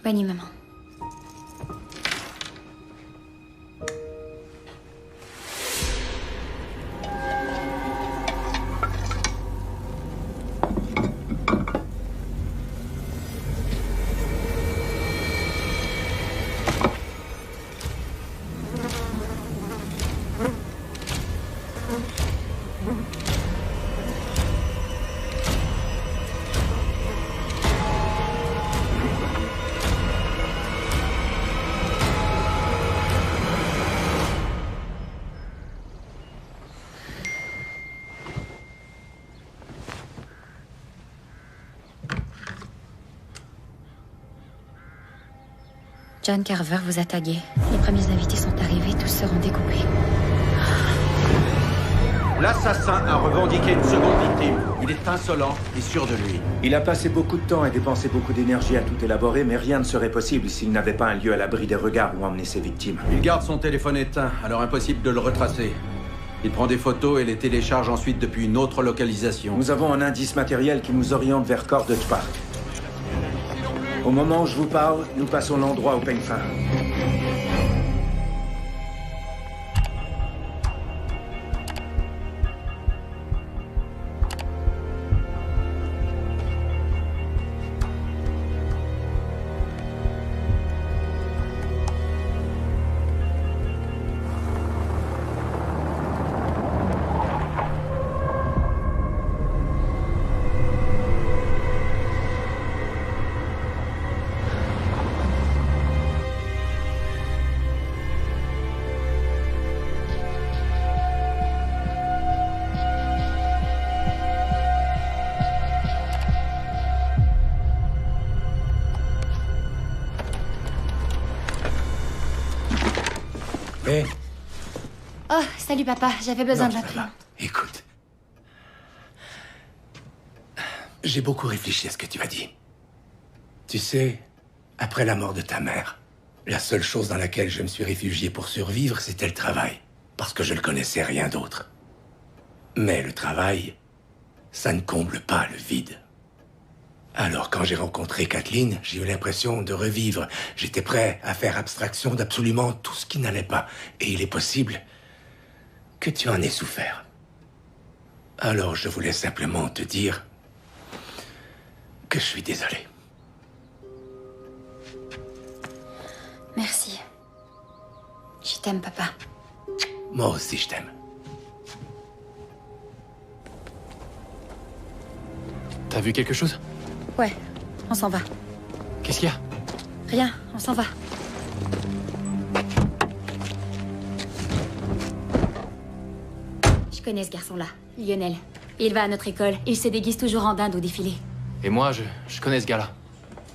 Bonne nuit, maman. John Carver vous a tagué. Les premiers invités sont arrivés, tous seront découpés. L'assassin a revendiqué une seconde victime. Il est insolent et sûr de lui. Il a passé beaucoup de temps et dépensé beaucoup d'énergie à tout élaborer, mais rien ne serait possible s'il n'avait pas un lieu à l'abri des regards où emmener ses victimes. Il garde son téléphone éteint, alors impossible de le retracer. Il prend des photos et les télécharge ensuite depuis une autre localisation. Nous avons un indice matériel qui nous oriente vers Cordet Park. Au moment où je vous parle, nous passons l'endroit au peigne fin. Oh, salut papa, j'avais besoin de l'appeler. Écoute. J'ai beaucoup réfléchi à ce que tu m'as dit. Tu sais, après la mort de ta mère, la seule chose dans laquelle je me suis réfugié pour survivre, c'était le travail. Parce que je ne connaissais rien d'autre. Mais le travail, ça ne comble pas le vide. Alors, quand j'ai rencontré Kathleen, j'ai eu l'impression de revivre. J'étais prêt à faire abstraction d'absolument tout ce qui n'allait pas. Et il est possible que tu en aies souffert. Alors, je voulais simplement te dire que je suis désolé. Merci. Je t'aime, papa. Moi aussi, je t'aime. T'as vu quelque chose? Ouais, on s'en va. Qu'est-ce qu'il y a? Rien, on s'en va. Je connais ce garçon-là, Lionel. Il va à notre école. Il se déguise toujours en dinde au défilé. Et moi, je connais ce gars-là.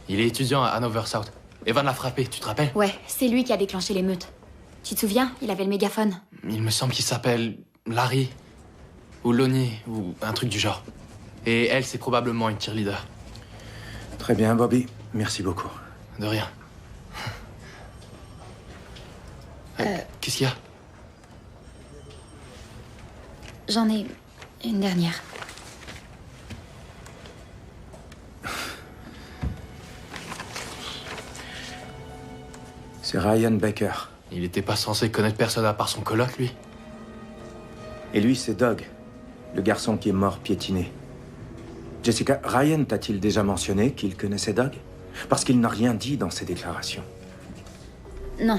Il est étudiant à Hanover South. Evan l'a frappé, tu te rappelles? Ouais, c'est lui qui a déclenché l'émeute. Tu te souviens? Il avait le mégaphone. Il me semble qu'il s'appelle Larry. Ou Lonnie, ou un truc du genre. Et elle, c'est probablement une cheerleader. Très bien, Bobby. Merci beaucoup. De rien. Qu'est-ce qu'il y a? J'en ai une dernière. C'est Ryan Baker. Il était pas censé connaître personne à part son coloc, lui. Et lui, c'est Doug, le garçon qui est mort piétiné. Jessica, Ryan t'a-t-il déjà mentionné qu'il connaissait Doug? Parce qu'il n'a rien dit dans ses déclarations. Non.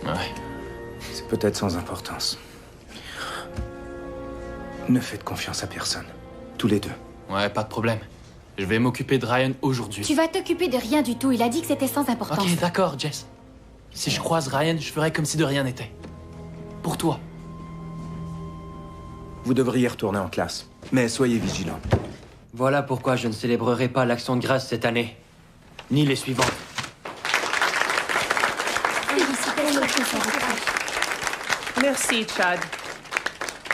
Ouais. C'est peut-être sans importance. Ne faites confiance à personne. Tous les deux. Ouais, pas de problème. Je vais m'occuper de Ryan aujourd'hui. Tu vas t'occuper de rien du tout. Il a dit que c'était sans importance. Ok, d'accord, Jess. Si je croise Ryan, je ferai comme si de rien n'était. Pour toi. Vous devriez retourner en classe. Mais soyez vigilants. Voilà pourquoi je ne célébrerai pas l'Action de grâce cette année. Ni les suivantes. Merci, Chad.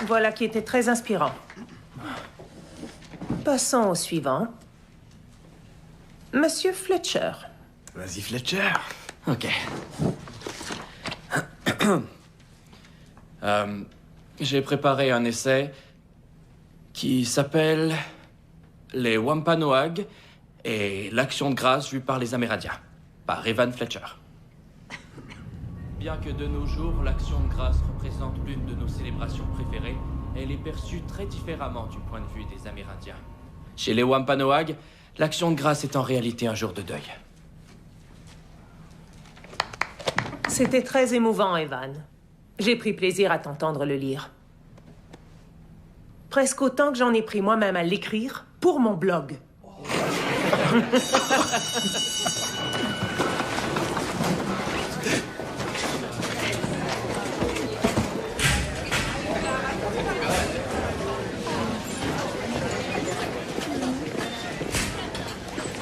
Voilà qui était très inspirant. Passons au suivant. Monsieur Fletcher. Vas-y, Fletcher. Ok. J'ai préparé un essai qui s'appelle Les Wampanoag est l'action de grâce vue par les Amérindiens, par Evan Fletcher. Bien que de nos jours, l'action de grâce représente l'une de nos célébrations préférées, elle est perçue très différemment du point de vue des Amérindiens. Chez les Wampanoag, l'action de grâce est en réalité un jour de deuil. C'était très émouvant, Evan. J'ai pris plaisir à t'entendre le lire. Presque autant que j'en ai pris moi-même à l'écrire pour mon blog.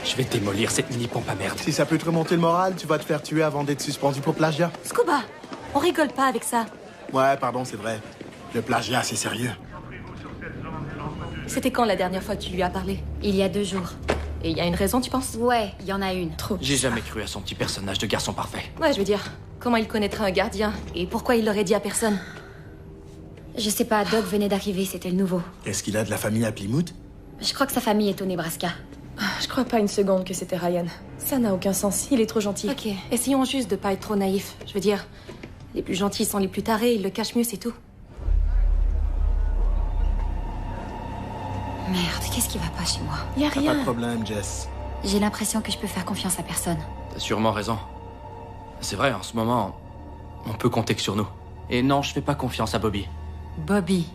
Je vais démolir cette mini-pompe à merde. Si ça peut te remonter le moral, tu vas te faire tuer avant d'être suspendu pour plagiat. Scuba, on rigole pas avec ça. Ouais, pardon, c'est vrai. Le plagiat, c'est sérieux. C'était quand la dernière fois que tu lui as parlé? Il y a 2 jours. Et il y a une raison, tu penses? Ouais, il y en a une. Trop. J'ai jamais cru à son petit personnage de garçon parfait. Ouais, je veux dire, comment il connaîtrait un gardien? Et pourquoi il l'aurait dit à personne? Je sais pas, Doug venait d'arriver, c'était le nouveau. Est-ce qu'il a de la famille à Plymouth? Je crois que sa famille est au Nebraska. Je crois pas une seconde que c'était Ryan. Ça n'a aucun sens, il est trop gentil. Ok, essayons juste de pas être trop naïfs. Je veux dire, les plus gentils sont les plus tarés, ils le cachent mieux, c'est tout. Merde, qu'est-ce qui va pas chez moi? Y a rien. Pas de problème, Jess. J'ai l'impression que je peux faire confiance à personne. T'as sûrement raison. C'est vrai, en ce moment, on peut compter que sur nous. Et non, je fais pas confiance à Bobby. Bobby?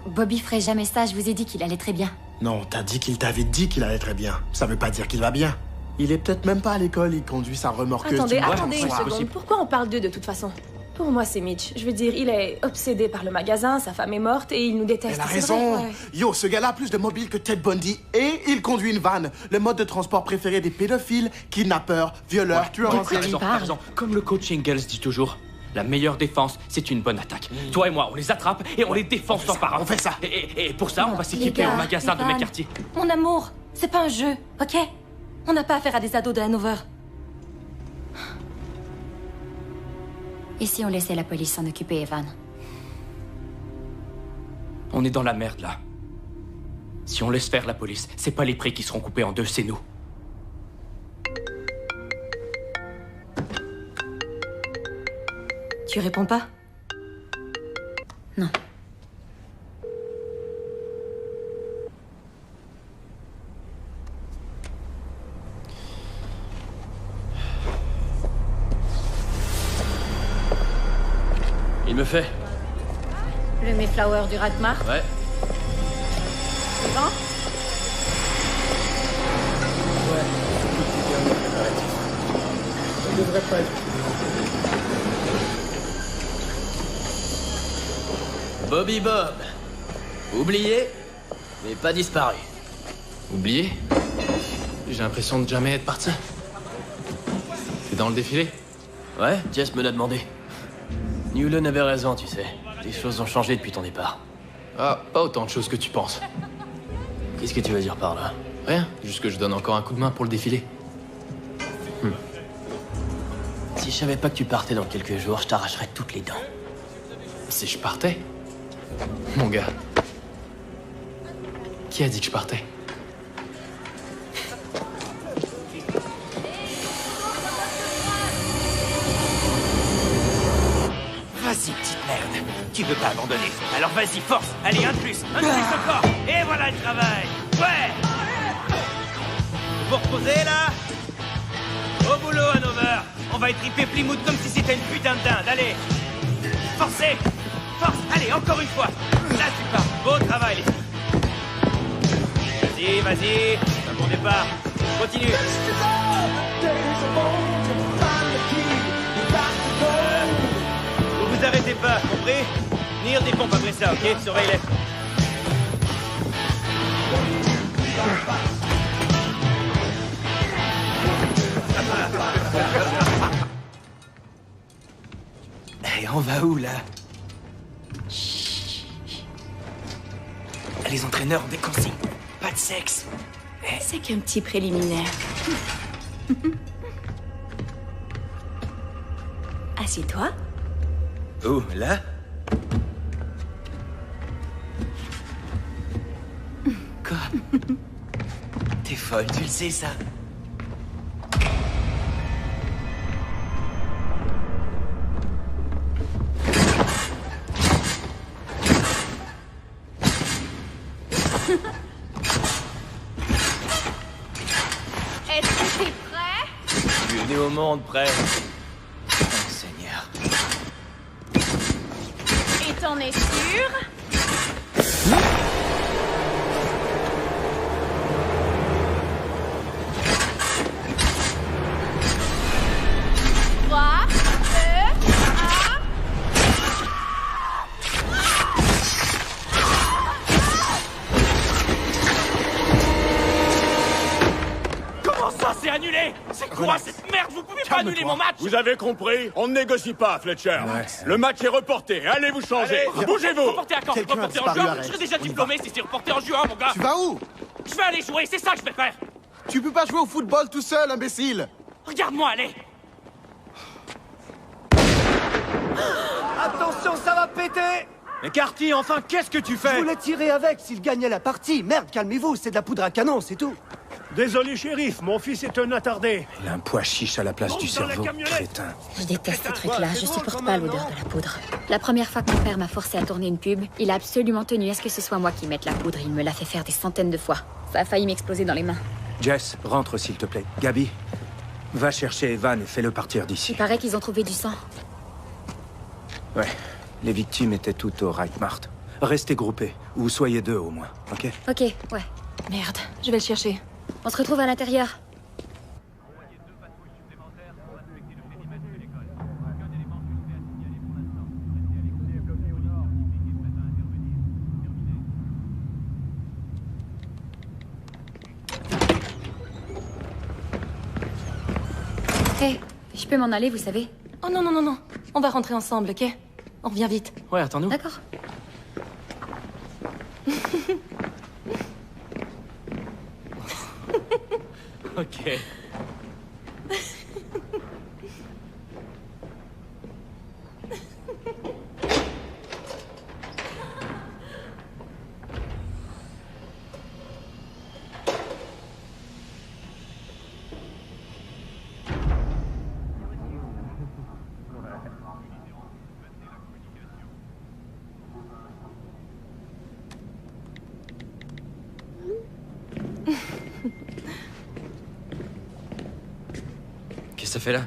Bobby ferait jamais ça, je vous ai dit qu'il allait très bien. Non, t'as dit qu'il t'avait dit qu'il allait très bien. Ça veut pas dire qu'il va bien. Il est peut-être même pas à l'école, il conduit sa remorqueuse. Attendez du une soir. seconde. Pourquoi on parle d'eux de toute façon? Pour moi, c'est Mitch. Je veux dire, il est obsédé par le magasin, sa femme est morte et il nous déteste. Elle a c'est raison. vrai, ouais. Yo, ce gars-là a plus de mobile que Ted Bundy et il conduit une vanne. Le mode de transport préféré des pédophiles, kidnappeurs, violeurs, tueurs en série. T'as raison. Comme le coach Ingalls dit toujours, la meilleure défense, c'est une bonne attaque. Toi et moi, on les attrape et on les défend sans par un. On fait ça. Et pour ça, on va s'équiper au magasin de McCarthy. Mon amour, c'est pas un jeu, ok? On n'a pas affaire à des ados de Hanover. Et si on laissait la police s'en occuper, Evan? On est dans la merde, là. Si on laisse faire la police, c'est pas les prix qui seront coupés en deux, c'est nous. Tu réponds pas? Non. Il me fait. Le Mayflower du Ratmar. Ouais. Suivant. Ouais. Ça devrait pas être. Bobby Bob. Oublié, mais pas disparu. Oublié? J'ai l'impression de jamais être parti. T'es dans le défilé? Ouais, Jess me l'a demandé. Newland avait raison, tu sais. Les choses ont changé depuis ton départ. Ah, pas autant de choses que tu penses. Qu'est-ce que tu veux dire par là? Rien, juste que je donne encore un coup de main pour le défilé. Si je savais pas que tu partais dans quelques jours, je t'arracherais toutes les dents. Si je partais? Mon gars. Qui a dit que je partais? Vas-y, petite merde. Tu veux pas abandonner. Alors vas-y, force. Allez, un de plus encore. Et voilà le travail. Ouais. Vous reposez, là? Au boulot, Hanover. On va étriper Plymouth comme si c'était une putain de dinde. Allez. Forcez. Force. Allez, encore une fois. Là, tu pars. Beau travail, les filles. Vas-y, vas-y. C'est un bon départ. Continue. Vous arrêtez pas, compris? Venir des pompes après ça, ok? Surveille-les. Et on va où, là? Chut. Les entraîneurs ont des consignes. Pas de sexe. C'est qu'un petit préliminaire. Assieds-toi. Où, là? T'es T'es folle, tu le sais, ça. Est-ce que t'es prêt? Je suis venu au monde prêt. Oh, Seigneur. Et t'en es sûr? 3, 2, 1... Comment ça, c'est annulé? C'est quoi cette merde? Vous pouvez pas annuler mon match? Vous avez compris? On ne négocie pas, Fletcher. Le match est reporté. Allez vous changer. Bougez-vous. Reporté à quand? Reporté en juin? Je serai déjà diplômé si c'est reporté en juin, mon gars. Tu vas où? Je vais aller jouer, c'est ça que je vais faire. Tu peux pas jouer au football tout seul, imbécile. Regarde-moi aller. Attention, ça va péter! McCarthy, enfin, qu'est-ce que tu fais? Je voulais tirer avec s'il gagnait la partie. Merde, calmez-vous, c'est de la poudre à canon, c'est tout. Désolé, shérif, mon fils est un attardé. Il a un pois chiche à la place du cerveau, crétin. Je déteste ces trucs-là, je supporte pas l'odeur de la poudre. La première fois que mon père m'a forcé à tourner une pub, il a absolument tenu à ce que ce soit moi qui mette la poudre. Il me l'a fait faire des centaines de fois. Ça a failli m'exploser dans les mains. Jess, rentre s'il te plaît. Gabi, va chercher Evan et fais-le partir d'ici. Il paraît qu'ils ont trouvé du sang. Ouais, les victimes étaient toutes au Wright Mart. Restez groupés, ou soyez deux au moins, ok? Ok, ouais. Merde, je vais le chercher. On se retrouve à l'intérieur. Hé, je peux m'en aller, vous savez? Oh non, non, non, non. On va rentrer ensemble, ok? On revient vite. Ouais, attends-nous. D'accord. Ok. Qu'est-ce que ça fait là?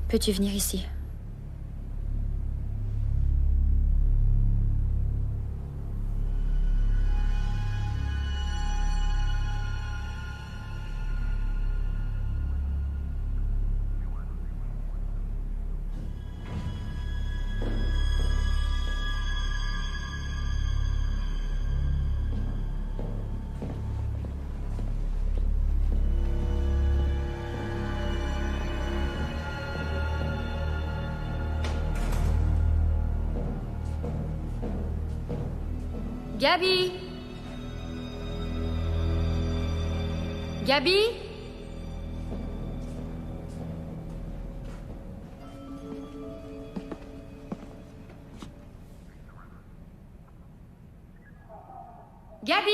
Peux-tu venir ici? Gabi? Gabi? Gabi?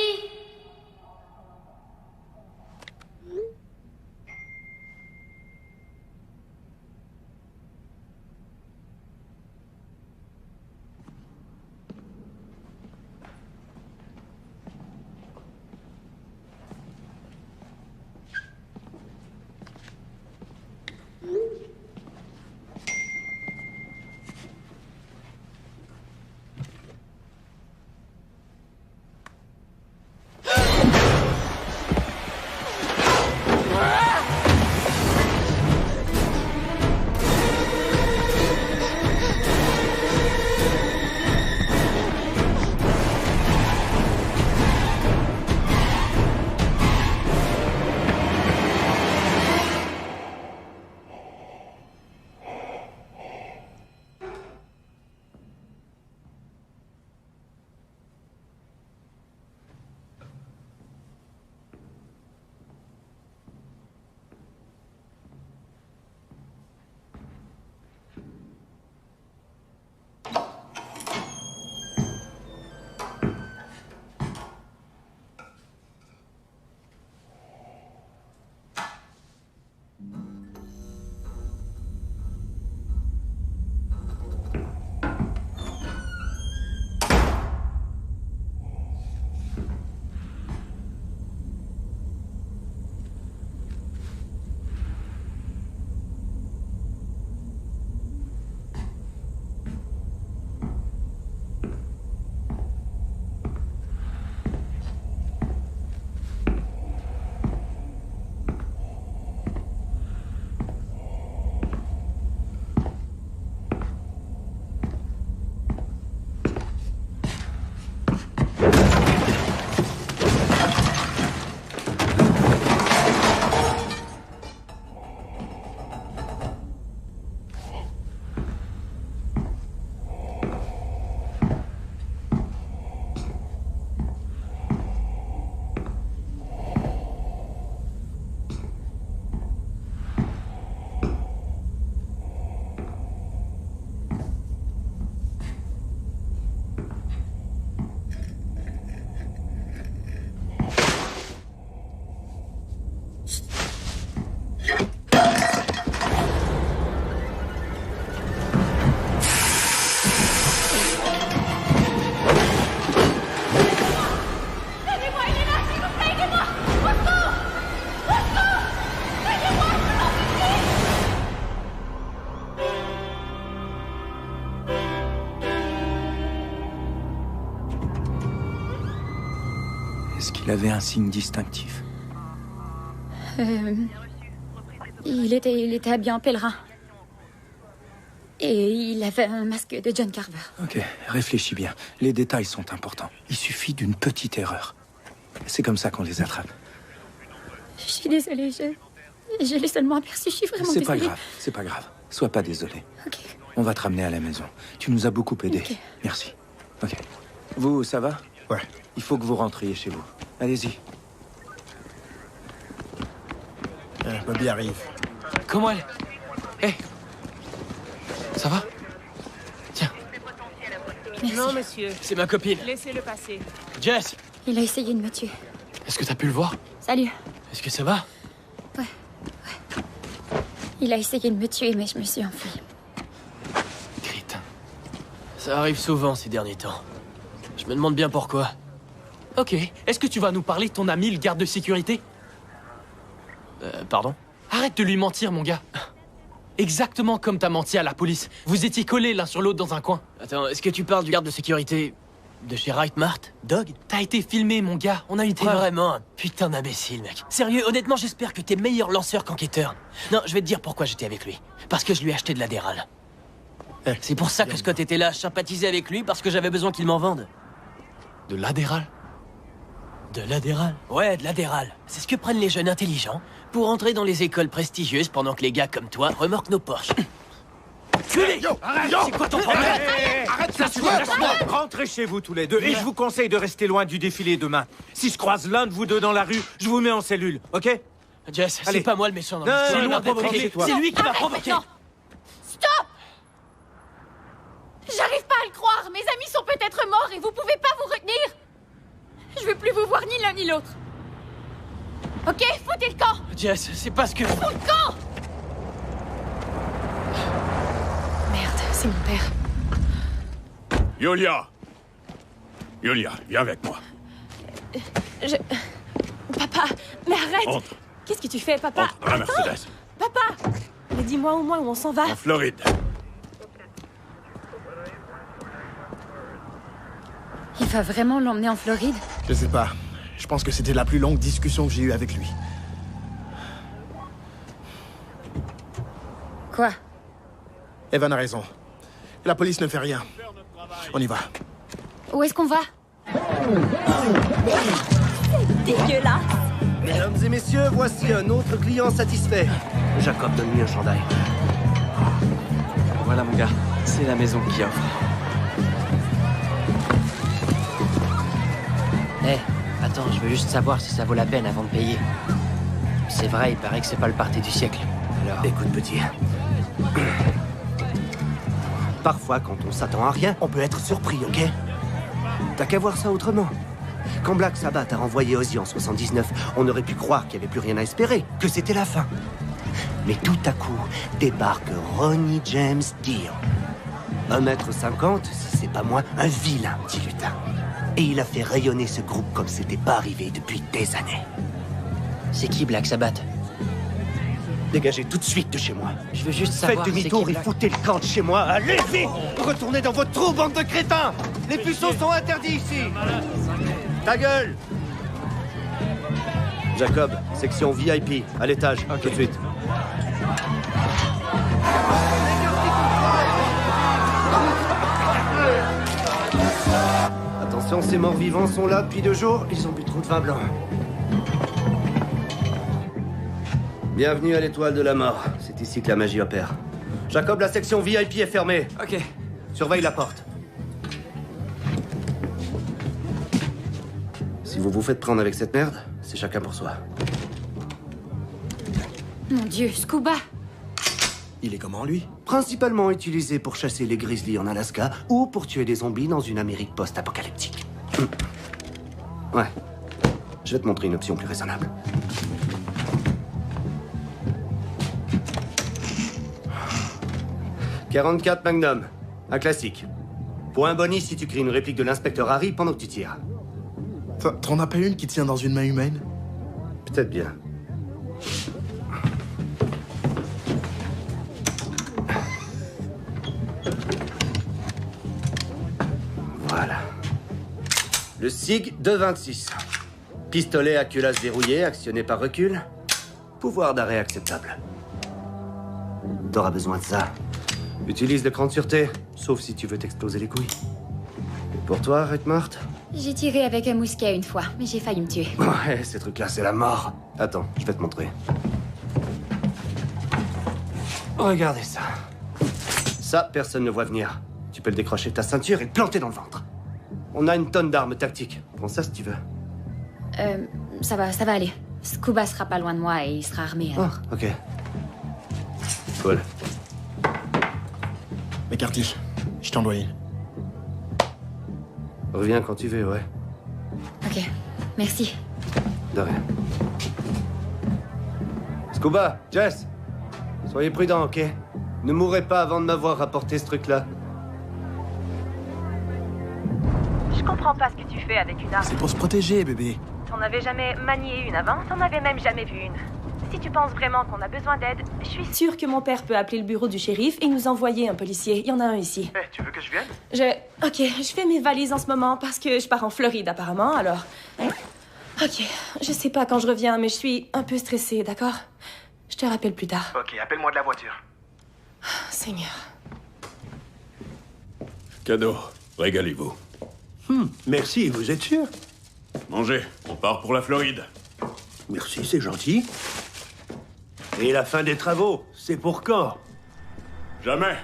Est-ce qu'il avait un signe distinctif? Il était habillé en pèlerin. Et il avait un masque de John Carver. Ok, réfléchis bien. Les détails sont importants. Il suffit d'une petite erreur. C'est comme ça qu'on les attrape. Je suis désolée, je l'ai seulement aperçu, je suis vraiment C'est désolée. pas grave, c'est pas grave. Sois pas désolé. Ok. On va te ramener à la maison. Tu nous as beaucoup aidés. Ok. Merci. Ok. Vous, ça va? Ouais. Il faut que vous rentriez chez vous. Allez-y. Bobby arrive. Comment elle? Hé! Ça va? Tiens. Merci. Non, monsieur. C'est ma copine. Laissez-le passer. Jess! Il a essayé de me tuer. Est-ce que t'as pu le voir? Salut. Est-ce que ça va? Ouais. Il a essayé de me tuer, mais je me suis enfuie. Crétin. Ça arrive souvent ces derniers temps. Je me demande bien pourquoi. Ok. Est-ce que tu vas nous parler de ton ami, le garde de sécurité? Pardon? Arrête de lui mentir, mon gars. Exactement comme t'as menti à la police. Vous étiez collés l'un sur l'autre dans un coin. Attends, est-ce que tu parles du garde de sécurité de chez Wright Mart? Dog? T'as été filmé, mon gars. On a eu T'es preuve. vraiment un putain d'imbécile, mec. Sérieux, honnêtement, j'espère que t'es meilleur lanceur qu'enquêteur. Non, je vais te dire pourquoi j'étais avec lui. Parce que je lui ai acheté de l'Adderall. C'est pour ça que Scott était là. Je sympathisais avec lui parce que j'avais besoin qu'il m'en vende. De l'Adderall? De l'Adderall? Ouais, de l'Adderall. C'est ce que prennent les jeunes intelligents pour entrer dans les écoles prestigieuses pendant que les gars comme toi remorquent nos Porsche. Culé! C'est quoi ton problème? Arrête ça, lâche-moi! Rentrez chez vous tous les deux et je vous conseille de rester loin du défilé demain. Si je croise l'un de vous deux dans la rue, je vous mets en cellule, ok? Jess, Allez. c'est pas moi le méchant dans Non, l'histoire. non, Il m'a non, provoqué. chez toi. C'est lui qui m'a provoqué. Stop! J'arrive pas à le croire. Mes amis sont peut-être morts et vous pouvez pas vous retenir. Je veux plus vous voir ni l'un ni l'autre. Ok, foutez le camp! Jess, c'est pas ce que... Fous le camp! Merde, c'est mon père. Yulia! Yulia, viens avec moi. Papa, mais arrête! Entre. Qu'est-ce que tu fais, papa? Entre dans la Mercedes. Papa! Mais dis-moi au moins où on s'en va. En Floride. Il va vraiment l'emmener en Floride? Je sais pas. Je pense que c'était la plus longue discussion que j'ai eue avec lui. Quoi? Evan a raison. La police ne fait rien. On y va. Où est-ce qu'on va? Dégueulasse! Mesdames et messieurs, voici un autre client satisfait. Jacob, donne-lui un chandail. Voilà, mon gars. C'est la maison qui offre. Hé, attends, je veux juste savoir si ça vaut la peine avant de payer. C'est vrai, il paraît que c'est pas le party du siècle. Alors... Écoute, petit. Parfois, quand on s'attend à rien, on peut être surpris, ok? T'as qu'à voir ça autrement. Quand Black Sabbath a renvoyé Ozzy en 79, on aurait pu croire qu'il n'y avait plus rien à espérer, que c'était la fin. Mais tout à coup, débarque Ronnie James Dio. 1m50, si c'est pas moins, un vilain petit lutin. Et il a fait rayonner ce groupe comme c'était pas arrivé depuis des années. C'est qui Black Sabbath? Dégagez tout de suite de chez moi. Je veux juste savoir. Faites demi-tour et foutez le camp de chez moi. Allez vite! Retournez dans votre trou, bande de crétins! Les puceaux sont interdits ici! Ta gueule! Jacob, section VIP, à l'étage, tout de suite. Attention, ces morts-vivants sont là depuis 2 jours. Ils ont bu trop de vin blanc. Bienvenue à l'étoile de la mort. C'est ici que la magie opère. Jacob, la section VIP est fermée. Ok. Surveille la porte. Si vous vous faites prendre avec cette merde, c'est chacun pour soi. Mon Dieu, Scuba! Il est comment, lui? Principalement utilisé pour chasser les grizzlies en Alaska ou pour tuer des zombies dans une Amérique post-apocalyptique. Ouais. Je vais te montrer une option plus raisonnable. « 44 Magnum. Un classique. Point bonus si tu crées une réplique de l'inspecteur Harry pendant que tu tires. » T'en as pas une qui tient dans une main humaine? Peut-être bien. Voilà. Le SIG 226. Pistolet à culasse verrouillé, actionné par recul. Pouvoir d'arrêt acceptable. T'auras besoin de ça. Utilise l'écran de sûreté, sauf si tu veux t'exploser les couilles. Et pour toi, Redmart? J'ai tiré avec un mousquet une fois, mais j'ai failli me tuer. Ouais, ces trucs-là, c'est la mort. Attends, je vais te montrer. Regardez ça. Ça, personne ne voit venir. Tu peux le décrocher de ta ceinture et le planter dans le ventre. On a une tonne d'armes tactiques. Prends ça si tu veux. Ça va aller. Scuba sera pas loin de moi et il sera armé alors. Ok. Cool. Mes cartouches, je t'envoie une. Reviens quand tu veux, ouais. Ok, merci. De rien. Scuba, Jess, soyez prudents, ok? Ne mourrez pas avant de m'avoir rapporté ce truc-là. Je comprends pas ce que tu fais avec une arme. C'est pour se protéger, bébé. T'en avais jamais manié une avant, t'en avais même jamais vu une. Si tu penses vraiment qu'on a besoin d'aide, je suis sûre que mon père peut appeler le bureau du shérif et nous envoyer un policier. Il y en a un ici. Tu veux que je vienne? Ok, je fais mes valises en ce moment parce que je pars en Floride apparemment, alors... Ok, je sais pas quand je reviens, mais je suis un peu stressée, d'accord? Je te rappelle plus tard. Ok, appelle-moi de la voiture. Seigneur. Cadeau, régalez-vous. Merci, vous êtes sûr? Mangez, on part pour la Floride. Merci, c'est gentil. Et la fin des travaux, c'est pour quand? Jamais.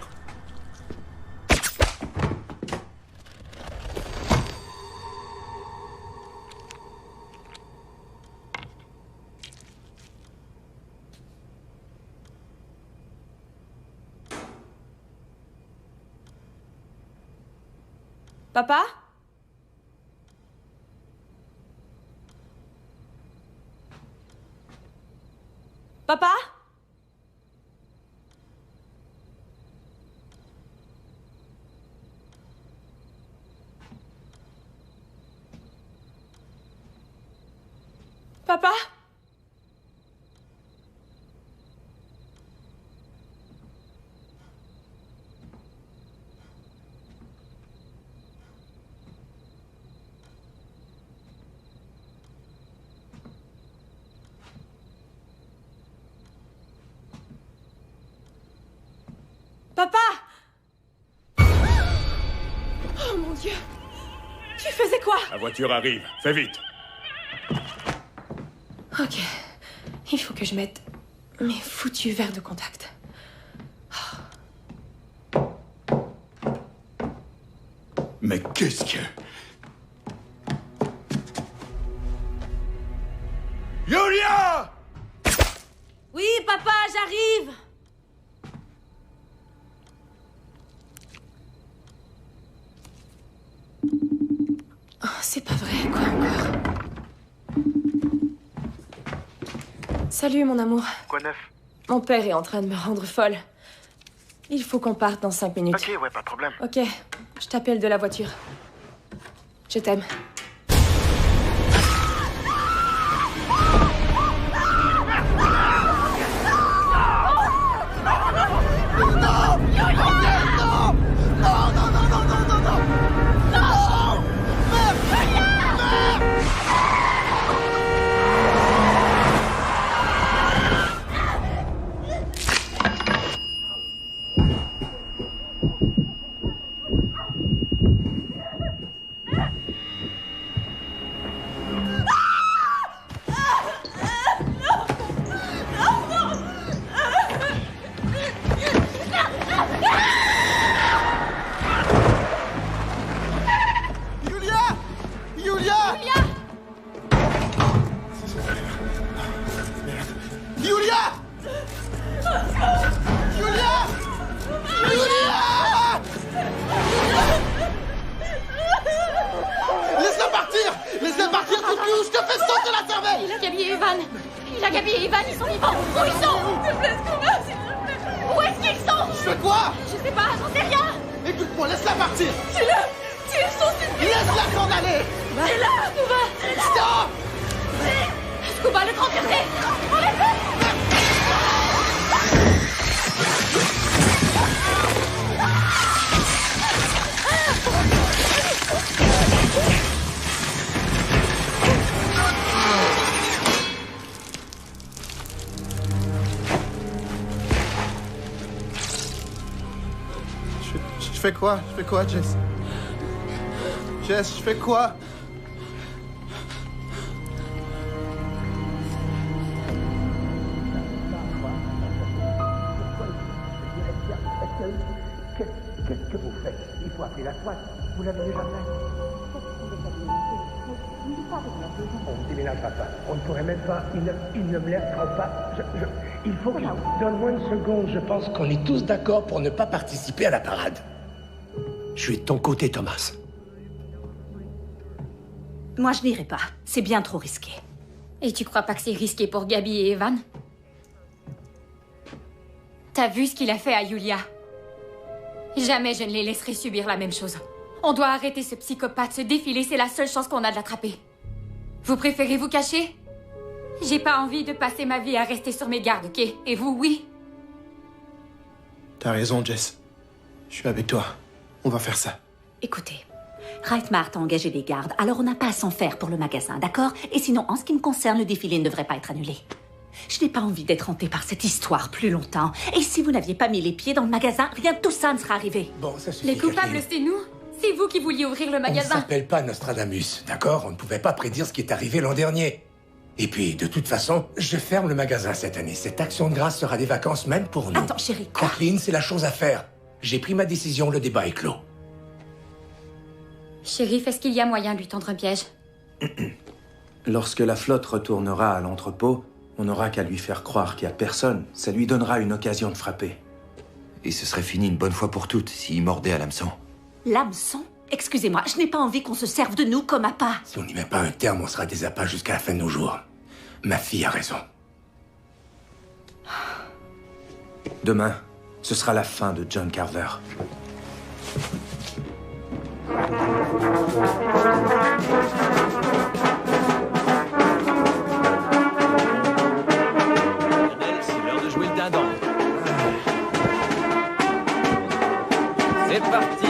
Papa? Papa? Papa? Papa! Oh mon Dieu! Tu faisais quoi? La voiture arrive, fais vite. Ok. Il faut que je mette mes foutus verres de contact. Mais qu'est-ce que... Julia! Oui, papa, j'arrive! Oh, c'est pas vrai, quoi encore? Salut, mon amour. Quoi neuf? Mon père est en train de me rendre folle. Il faut qu'on parte dans 5 minutes. Ok, ouais, pas de problème. Ok, je t'appelle de la voiture. Je t'aime. fais quoi? Je fais quoi, Jess? Jess, je fais quoi? Qu'est-ce que vous faites? Il faut appeler la SWAT. Vous l'avez déjà fait? On ne déménagera pas. On ne pourrait même pas. Il ne me laissera pas. Il faut qu'il... Donne-moi une seconde. Je pense qu'on est tous d'accord pour ne pas participer à la parade. Je suis de ton côté, Thomas. Moi, je n'irai pas. C'est bien trop risqué. Et tu crois pas que c'est risqué pour Gabi et Evan? T'as vu ce qu'il a fait à Yulia? Jamais je ne les laisserai subir la même chose. On doit arrêter ce psychopathe, ce défilé, c'est la seule chance qu'on a de l'attraper. Vous préférez vous cacher? J'ai pas envie de passer ma vie à rester sur mes gardes, ok? Et vous, oui? T'as raison, Jess. Je suis avec toi. On va faire ça. Écoutez, Reitmar a engagé des gardes, alors on n'a pas à s'en faire pour le magasin, d'accord? Et sinon, en ce qui me concerne, le défilé ne devrait pas être annulé. Je n'ai pas envie d'être hantée par cette histoire plus longtemps. Et si vous n'aviez pas mis les pieds dans le magasin, rien de tout ça ne serait arrivé. Bon, ça suffit. Les coupables, c'est nous. C'est vous qui vouliez ouvrir le magasin. On ne s'appelle pas Nostradamus, d'accord? On ne pouvait pas prédire ce qui est arrivé l'an dernier. Et puis, de toute façon, je ferme le magasin cette année. Cette action de grâce sera des vacances même pour nous. Attends, chérie, quoi? Kathleen, c'est la chose à faire. J'ai pris ma décision, le débat est clos. Shérif, est-ce qu'il y a moyen de lui tendre un piège? Lorsque la flotte retournera à l'entrepôt, on n'aura qu'à lui faire croire qu'il n'y a personne. Ça lui donnera une occasion de frapper. Et ce serait fini une bonne fois pour toutes s'il mordait à l'hameçon. L'hameçon? Excusez-moi, je n'ai pas envie qu'on se serve de nous comme appât. Si on n'y met pas un terme, on sera des appâts jusqu'à la fin de nos jours. Ma fille a raison. Demain, ce sera la fin de John Carver. C'est l'heure de jouer le dindon. C'est parti.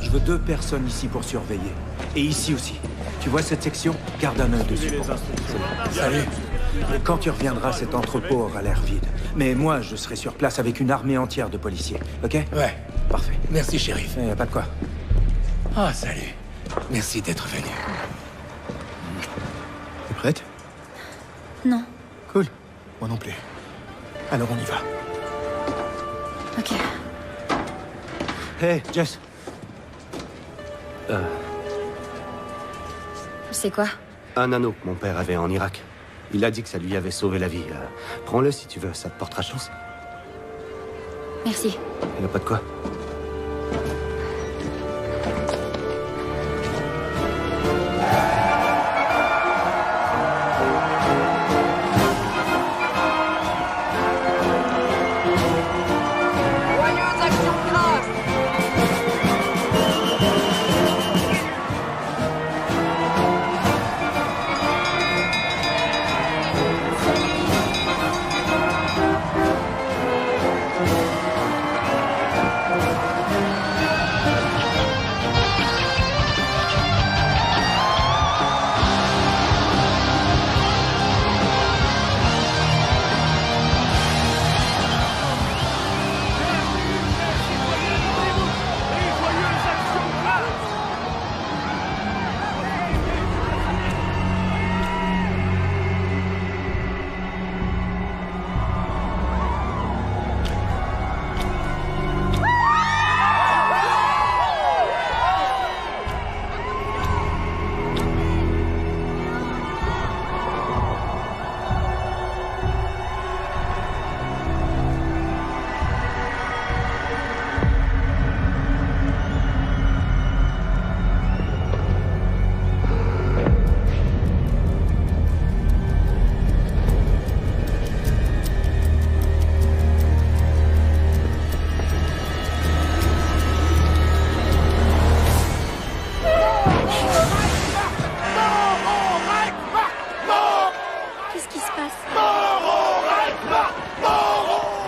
Je veux 2 personnes ici pour surveiller. Et ici aussi. Tu vois cette section? Garde un œil dessus. Salut. Quand tu reviendras, cet entrepôt aura l'air vide. Mais moi, je serai sur place avec une armée entière de policiers. Ok? Ouais. Parfait. Merci, shérif. Y a pas de quoi. Ah, salut. Merci d'être venu. T'es prête? Non. Cool. Moi non plus. Alors on y va. Ok. Hey, Jess. C'est quoi? Un anneau que mon père avait en Irak. Il a dit que ça lui avait sauvé la vie. Prends-le si tu veux, ça te portera chance. Merci. Il n'y a pas de quoi. qui se passe?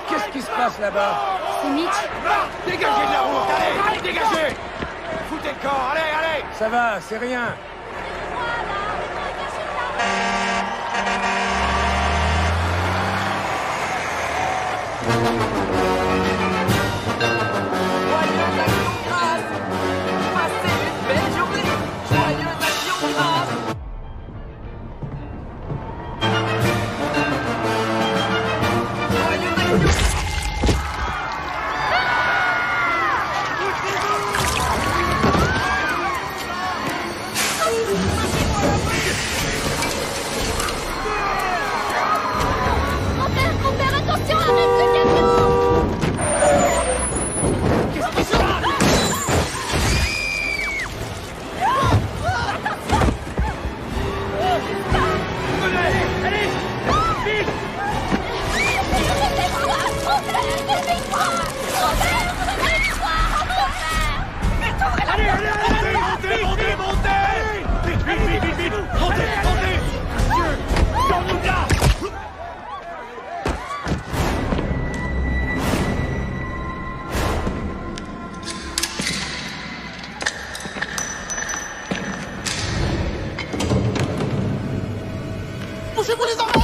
Qu'est-ce qui se passe là-bas? C'est Mitch. Dégagez de la route, allez, dégagez! Foutez le camp, allez! Ça va, c'est rien. Bougez-vous les enfants!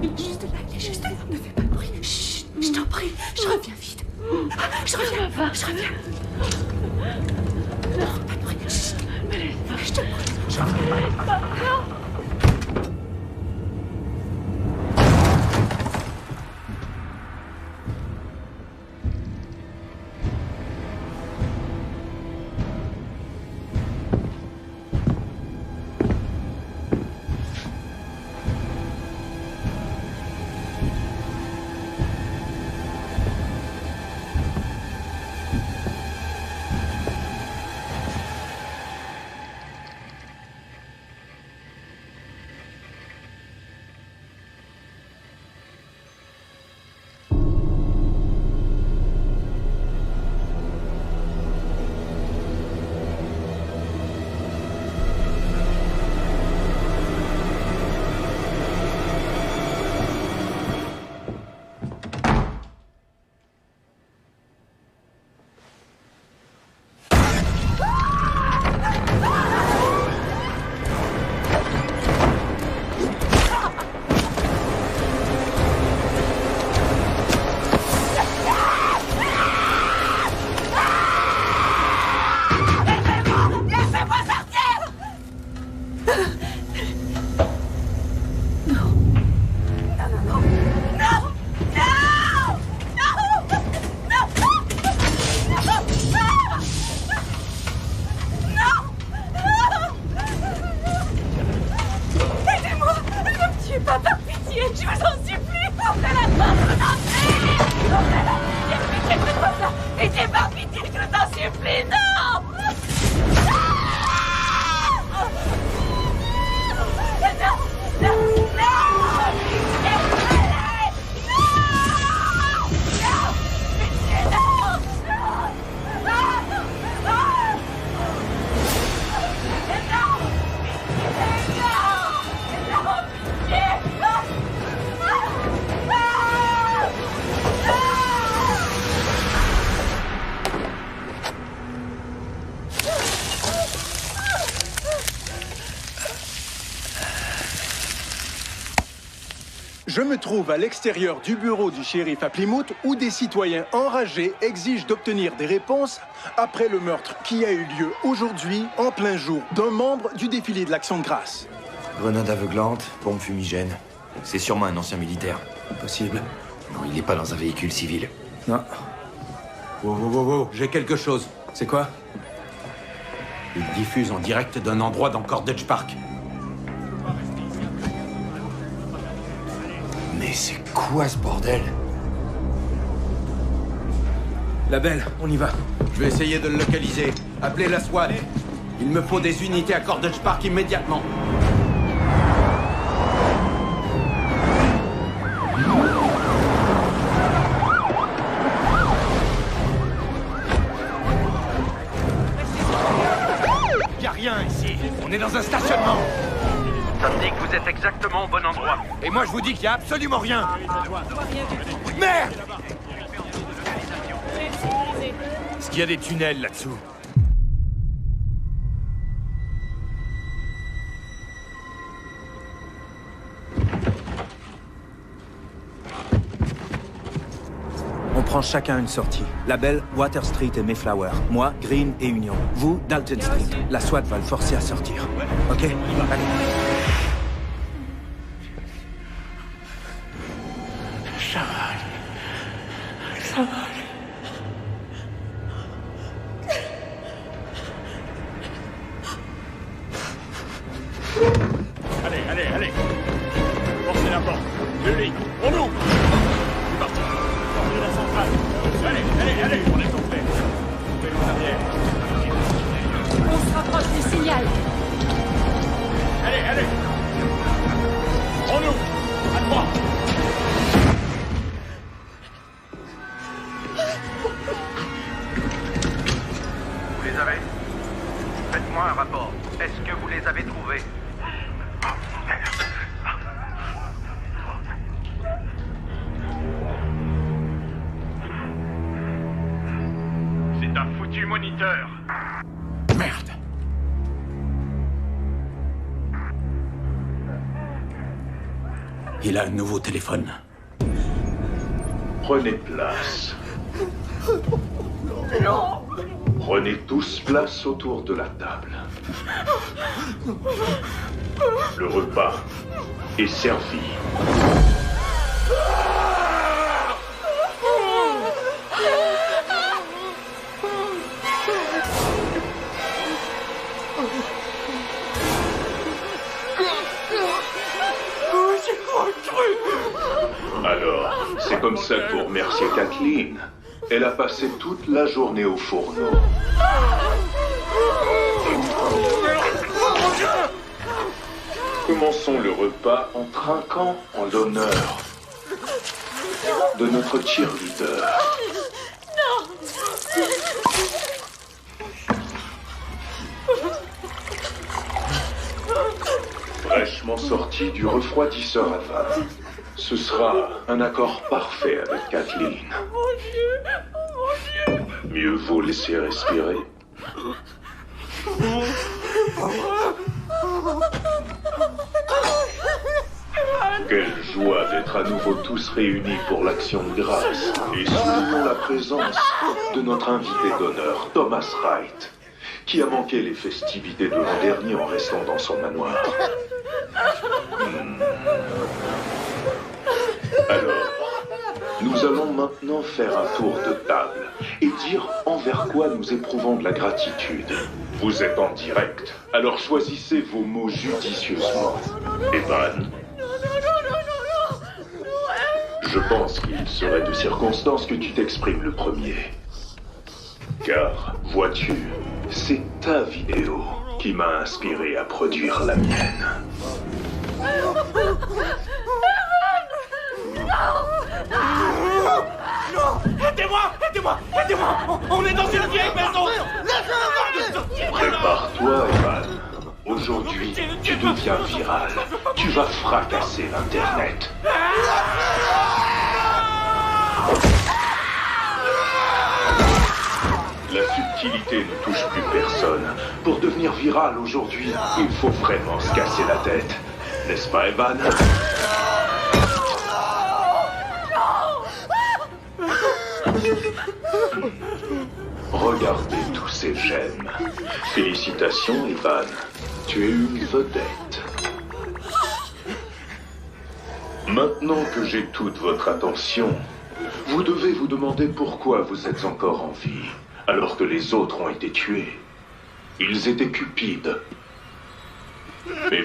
Il est juste là, il est juste là. Ne fais pas de bruit. Chut, je t'en prie, je reviens vite. Je reviens, je reviens. Non, pas de bruit. Chut. Je te prie. Je reviens. Non. Je me trouve à l'extérieur du bureau du shérif à Plymouth où des citoyens enragés exigent d'obtenir des réponses après le meurtre qui a eu lieu aujourd'hui en plein jour d'un membre du défilé de l'Action de grâce. Grenade aveuglante, pompe fumigène. C'est sûrement un ancien militaire. Possible. Non, il n'est pas dans un véhicule civil. Non. Wow, j'ai quelque chose. C'est quoi? Il diffuse en direct d'un endroit dans Cordage Park. Mais c'est quoi ce bordel? La Belle, on y va. Je vais essayer de le localiser. Appelez la SWAT. Il me faut des unités à Cordage Park immédiatement. Y a rien ici. On est dans un stationnement. Ça me dit que vous êtes exactement au bon endroit. Et moi, je vous dis qu'il y a absolument rien. Merde! Est-ce qu'il y a des tunnels là-dessous? On prend chacun une sortie. La Belle, Water Street et Mayflower. Moi, Green et Union. Vous, Dalton Street. La SWAT va le forcer à sortir. Ok? Allez. Ça va. Ça va. Allez. Forcez la porte. Le lit. On ouvre. C'est parti. Sortez la centrale. Allez, on est complet. Coupez nos arrières. On se rapproche du signal. Allez. On ouvre. À 3. Vous les avez? Faites-moi un rapport. Est-ce que vous les avez trouvés? C'est un foutu moniteur. Merde. Il a un nouveau téléphone. Prenez place. Non. Prenez tous place autour de la table. Le repas est servi. Alors, c'est comme ça que vous remerciez Kathleen. Elle a passé toute la journée au fourneau. Commençons le repas en trinquant en l'honneur de notre cheerleader. Fraîchement sorti du refroidisseur à vin. Ce sera un accord parfait avec Kathleen. Mieux vaut laisser respirer. Quelle joie d'être à nouveau tous réunis pour l'action de grâce. Et soulignons la présence de notre invité d'honneur, Thomas Wright, qui a manqué les festivités de l'an dernier en restant dans son manoir. Alors, nous allons maintenant faire un tour de table et dire envers quoi nous éprouvons de la gratitude. Vous êtes en direct, alors choisissez vos mots judicieusement. Evan, je pense qu'il serait de circonstance que tu t'exprimes le premier. Car, vois-tu, c'est ta vidéo qui m'a inspiré à produire la mienne. Non! Aidez-moi! Aidez-moi! Aidez-moi! On est dans une vieille maison! Prépare-toi, Evan. Aujourd'hui, tu deviens viral. Tu vas fracasser l'Internet. La subtilité ne touche plus personne. Pour devenir viral aujourd'hui, il faut vraiment se casser la tête. N'est-ce pas, Evan? Regardez tous ces j'aime. Félicitations, Evan. Tu es une vedette. Maintenant que j'ai toute votre attention, vous devez vous demander pourquoi vous êtes encore en vie, alors que les autres ont été tués. Ils étaient cupides. Mais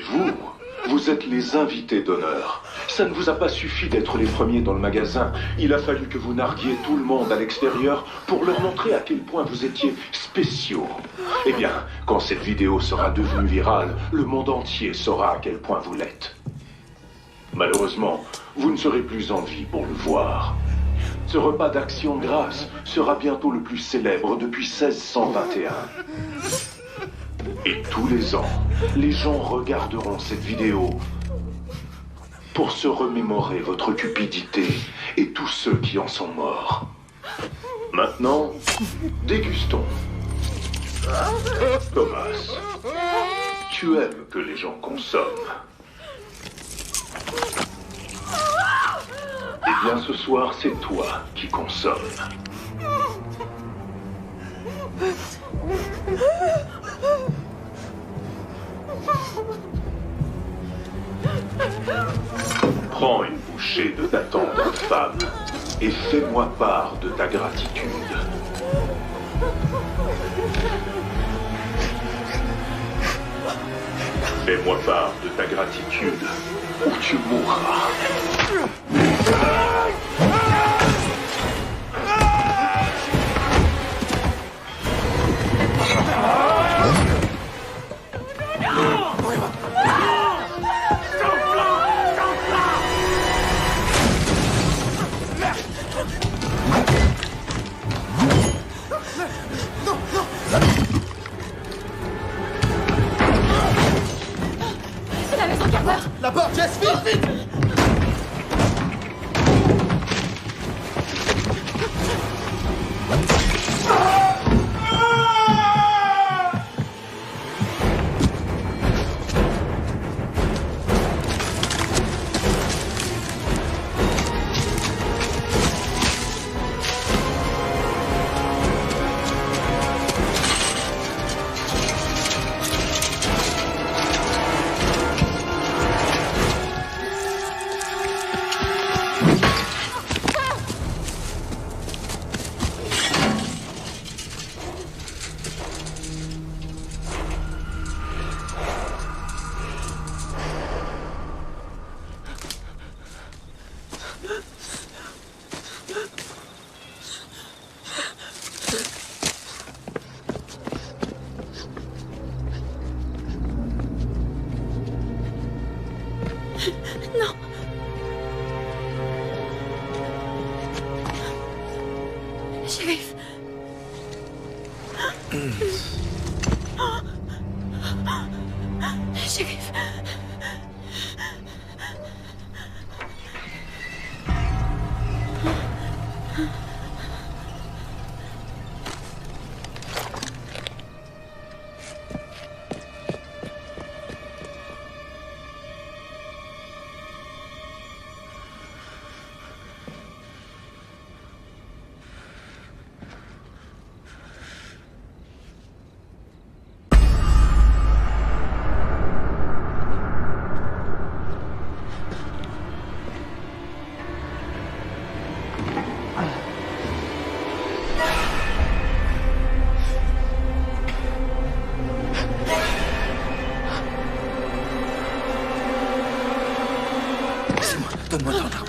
vous êtes les invités d'honneur. Ça ne vous a pas suffi d'être les premiers dans le magasin. Il a fallu que vous narguiez tout le monde à l'extérieur pour leur montrer à quel point vous étiez spéciaux. Eh bien, quand cette vidéo sera devenue virale, le monde entier saura à quel point vous l'êtes. Malheureusement, vous ne serez plus en vie pour le voir. Ce repas d'action de grâce sera bientôt le plus célèbre depuis 1621. Et tous les ans, les gens regarderont cette vidéo pour se remémorer votre cupidité et tous ceux qui en sont morts. Maintenant, dégustons. Thomas, tu aimes que les gens consomment. Eh bien, ce soir, c'est toi qui consommes. Prends une bouchée de ta tendre femme et fais-moi part de ta gratitude. Fais-moi part de ta gratitude ou tu mourras. C'est la maison Carver! La porte, Jess, vite, vite! Shérif. Shérif.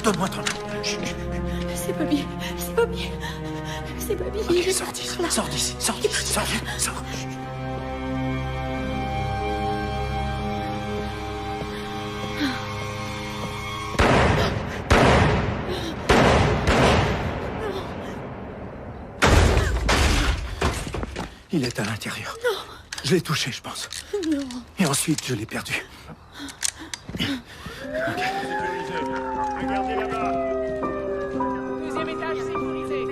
Donne-moi ton arme. C'est Bobby. C'est Bobby. C'est Bobby. Ok, sors d'ici. Sors d'ici. Sors. Il est à l'intérieur. Non. Je l'ai touché, je pense. Non. Et ensuite, je l'ai perdu. Regardez là-bas. Deuxième étage sécurisé.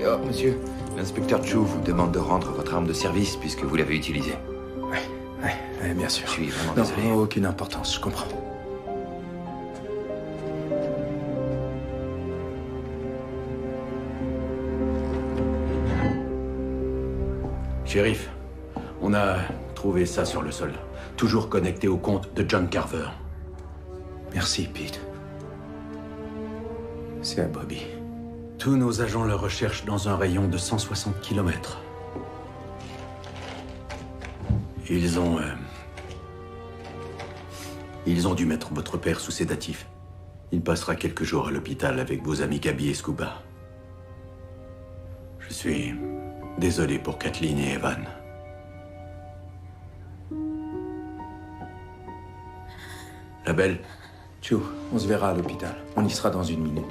Oh, monsieur, l'inspecteur Chu vous demande de rendre votre arme de service puisque vous l'avez utilisée. Ouais, bien sûr. Je suis vraiment non, désolé. Aucune importance, je comprends. Shérif, on a trouvé ça sur le sol. Toujours connecté au compte de John Carver. Merci, Pete. C'est à Bobby. Tous nos agents le recherchent dans un rayon de 160 km. Ils ont dû mettre votre père sous sédatif. Il passera quelques jours à l'hôpital avec vos amis Gabi et Scuba. Je suis désolé pour Kathleen et Evan. La belle? Chu, on se verra à l'hôpital. On y sera dans 1 minute.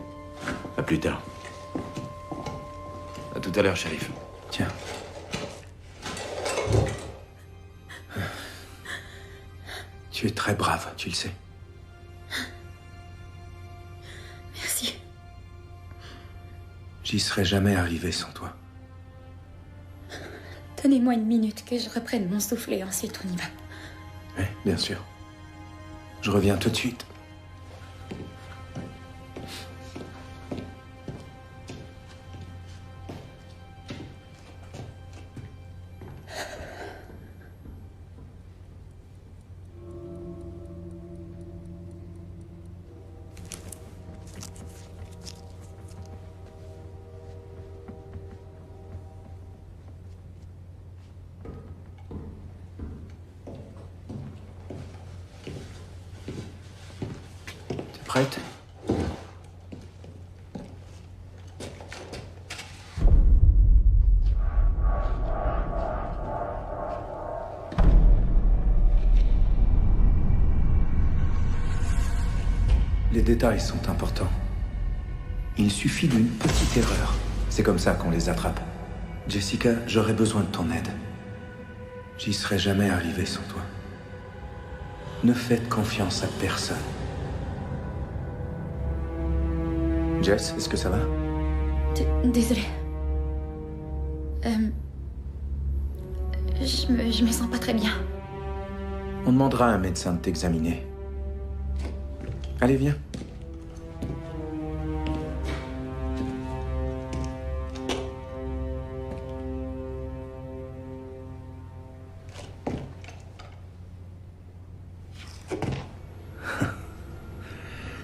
À plus tard. À tout à l'heure, shérif. Tiens. Tu es très brave, tu le sais. Merci. J'y serais jamais arrivé sans toi. Donnez-moi 1 minute que je reprenne mon souffle et ensuite on y va. Oui, bien sûr. Je reviens tout de suite. Prête? Les détails sont importants. Il suffit d'une petite erreur. C'est comme ça qu'on les attrape. Jessica, j'aurais besoin de ton aide. J'y serais jamais arrivé sans toi. Ne faites confiance à personne. Jess, est-ce que ça va? Désolée. Je me sens pas très bien. On demandera à un médecin de t'examiner. Allez, viens.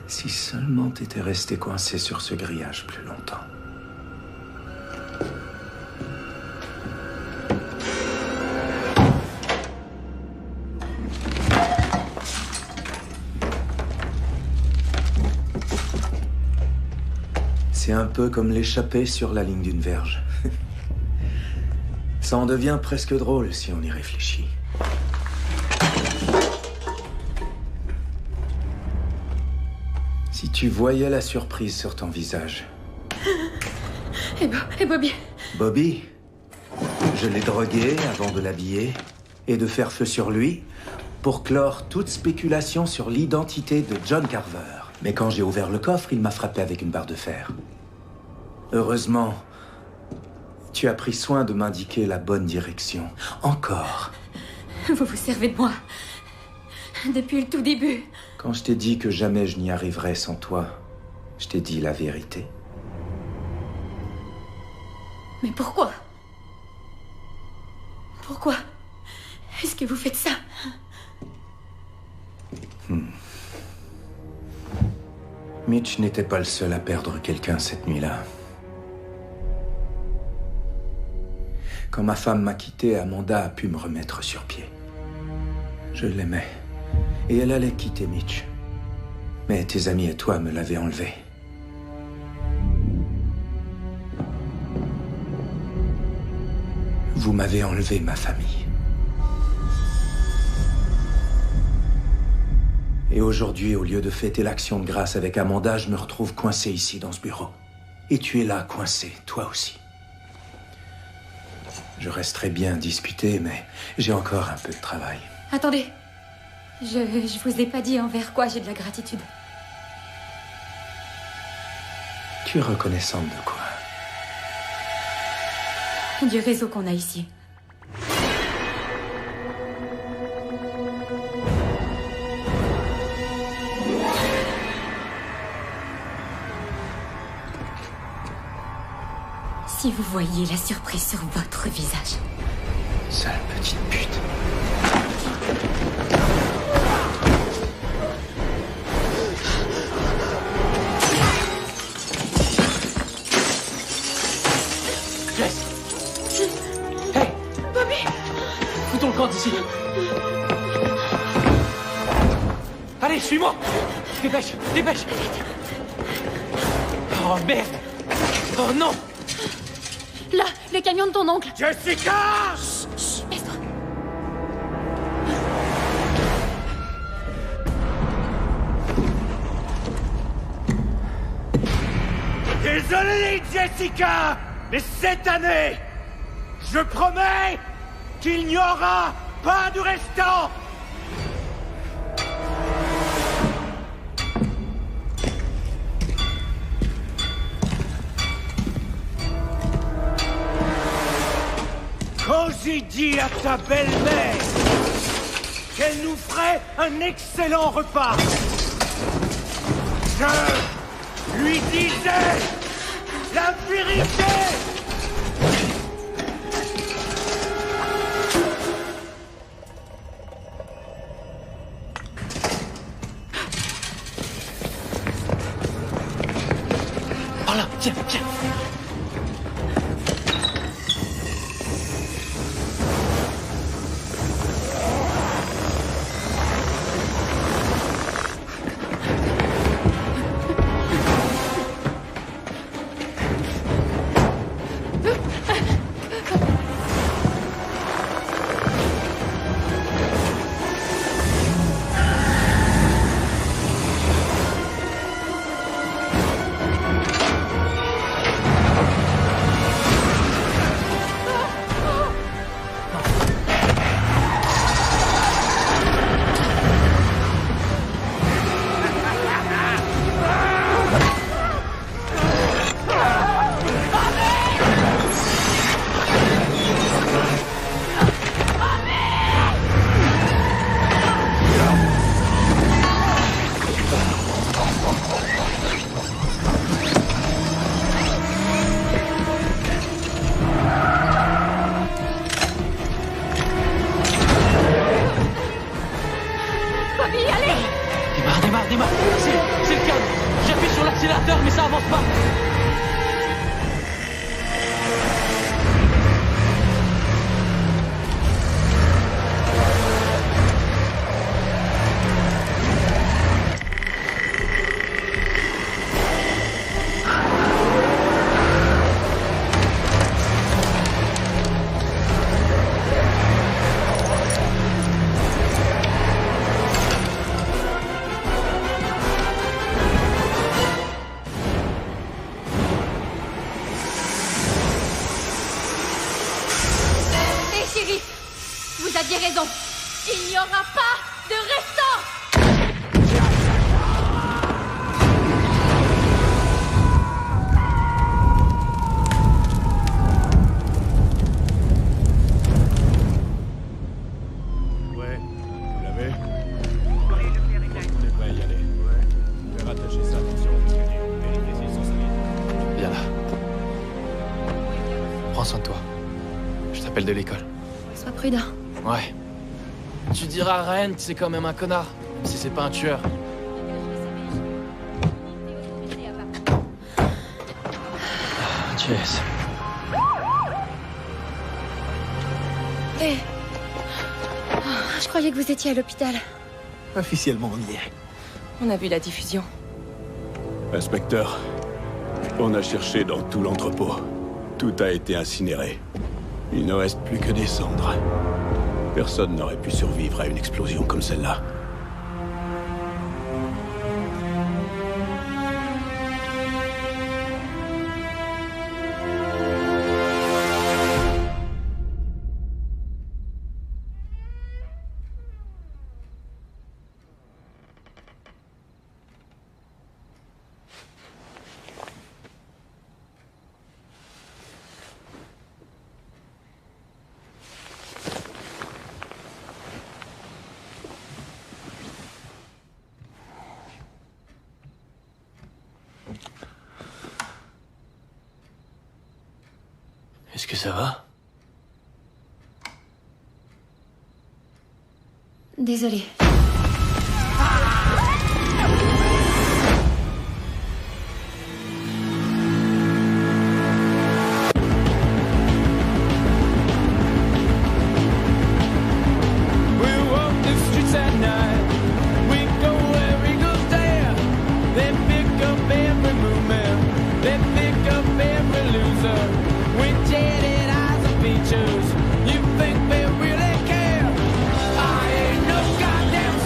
Si seulement t'étais resté coincé sur ce grillage plus longtemps. C'est un peu comme l'échappée sur la ligne d'une verge. Ça en devient presque drôle si on y réfléchit. Si tu voyais la surprise sur ton visage. Et Bobby? Bobby, je l'ai drogué avant de l'habiller et de faire feu sur lui pour clore toute spéculation sur l'identité de John Carver. Mais quand j'ai ouvert le coffre, il m'a frappé avec une barre de fer. Heureusement, tu as pris soin de m'indiquer la bonne direction. Encore. Vous vous servez de moi. Depuis le tout début. Quand je t'ai dit que jamais je n'y arriverais sans toi, je t'ai dit la vérité. Mais pourquoi? Pourquoi est-ce que vous faites ça? Mitch n'était pas le seul à perdre quelqu'un cette nuit-là. Quand ma femme m'a quitté, Amanda a pu me remettre sur pied. Je l'aimais. Et elle allait quitter Mitch. Mais tes amis et toi me l'avaient enlevé. Vous m'avez enlevé ma famille. Et aujourd'hui, au lieu de fêter l'action de grâce avec Amanda, je me retrouve coincé ici dans ce bureau. Et tu es là, coincé, toi aussi. Je resterai bien discuter, mais j'ai encore un peu de travail. Attendez. Je vous ai pas dit envers quoi j'ai de la gratitude. Tu es reconnaissante de quoi? Du réseau qu'on a ici. Si vous voyiez la surprise sur votre visage. Sale petite pute. Foutons le camp d'ici. Allez, suis-moi. Dépêche, dépêche. Oh merde. Oh non. Là, les camions de ton oncle. Jessica! Baisse-toi. Désolé, Jessica! Mais cette année, je promets qu'il n'y aura pas de restant! Quand j'ai dit à ta belle-mère qu'elle nous ferait un excellent repas, je lui disais la vérité! Voilà, tiens, tiens. Démarre. C'est le câble. J'appuie sur l'accélérateur, mais ça avance pas. Il n'y aura pas de restant! Ouais, vous l'avez? On est prêt à y aller. Je vais rattacher ça, attention. Vérifiez s'ils sont solides. Viens là. Prends soin de toi. Je t'appelle de l'école. Sois prudent. Ouais. Tu diras à Ryan que c'est quand même un connard, même si c'est pas un tueur. Jess. Hé. Je croyais que vous étiez à l'hôpital. Officiellement, on y est. On a vu la diffusion. Inspecteur, on a cherché dans tout l'entrepôt. Tout a été incinéré. Il ne reste plus que des cendres. Personne n'aurait pu survivre à une explosion comme celle-là. Est-ce que ça va? Désolée. You think they really care? I ain't no goddamn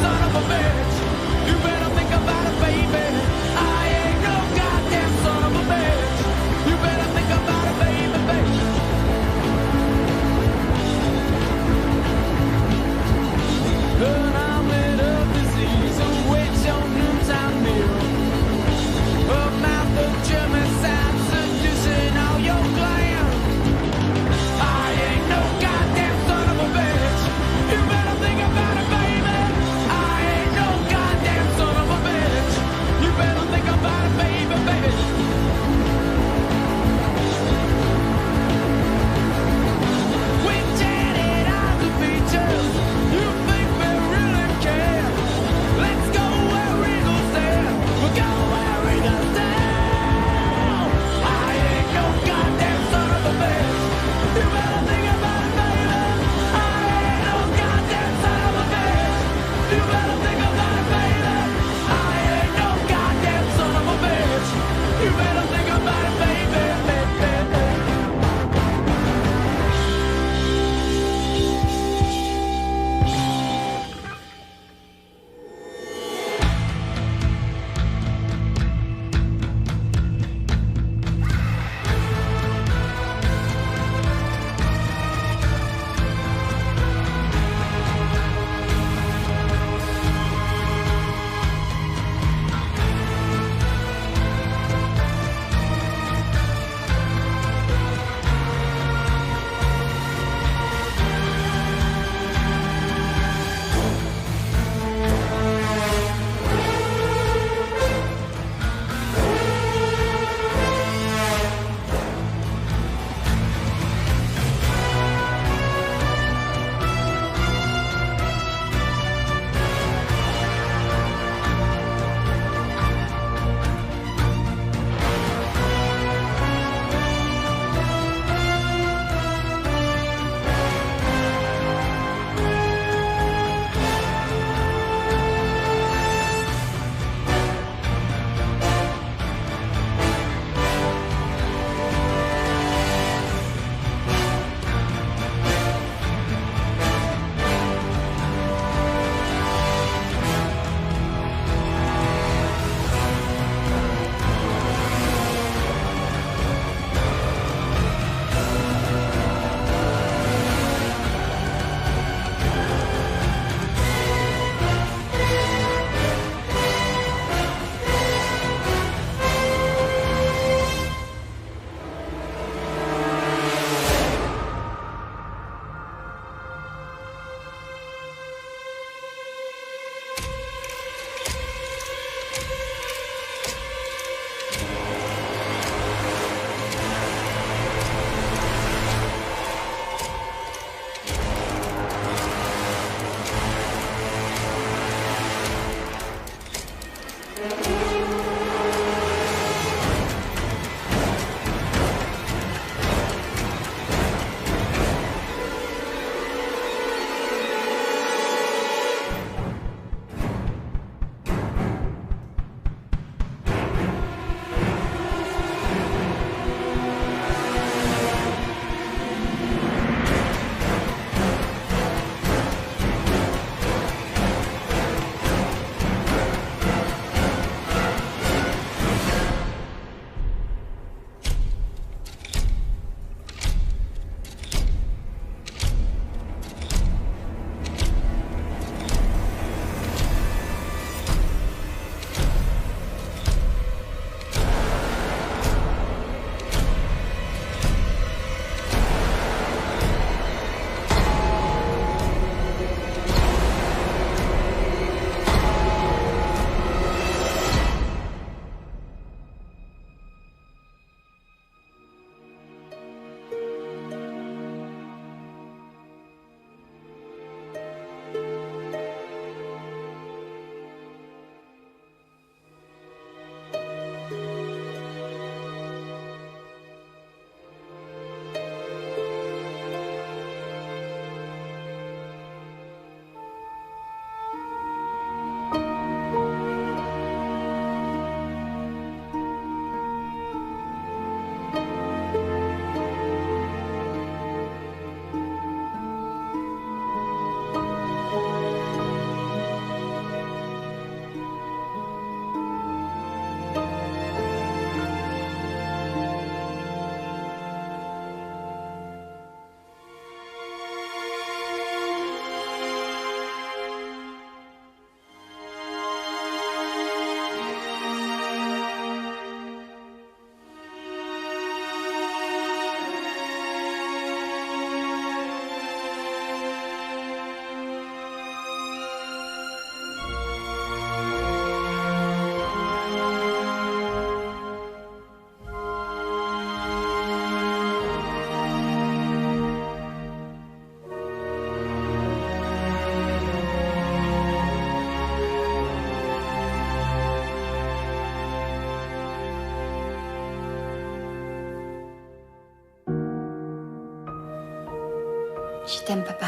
Je t'aime, papa.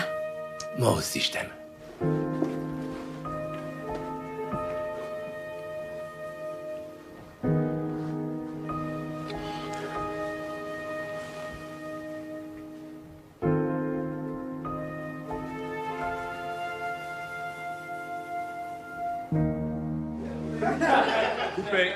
Moi aussi, je t'aime. Coupé.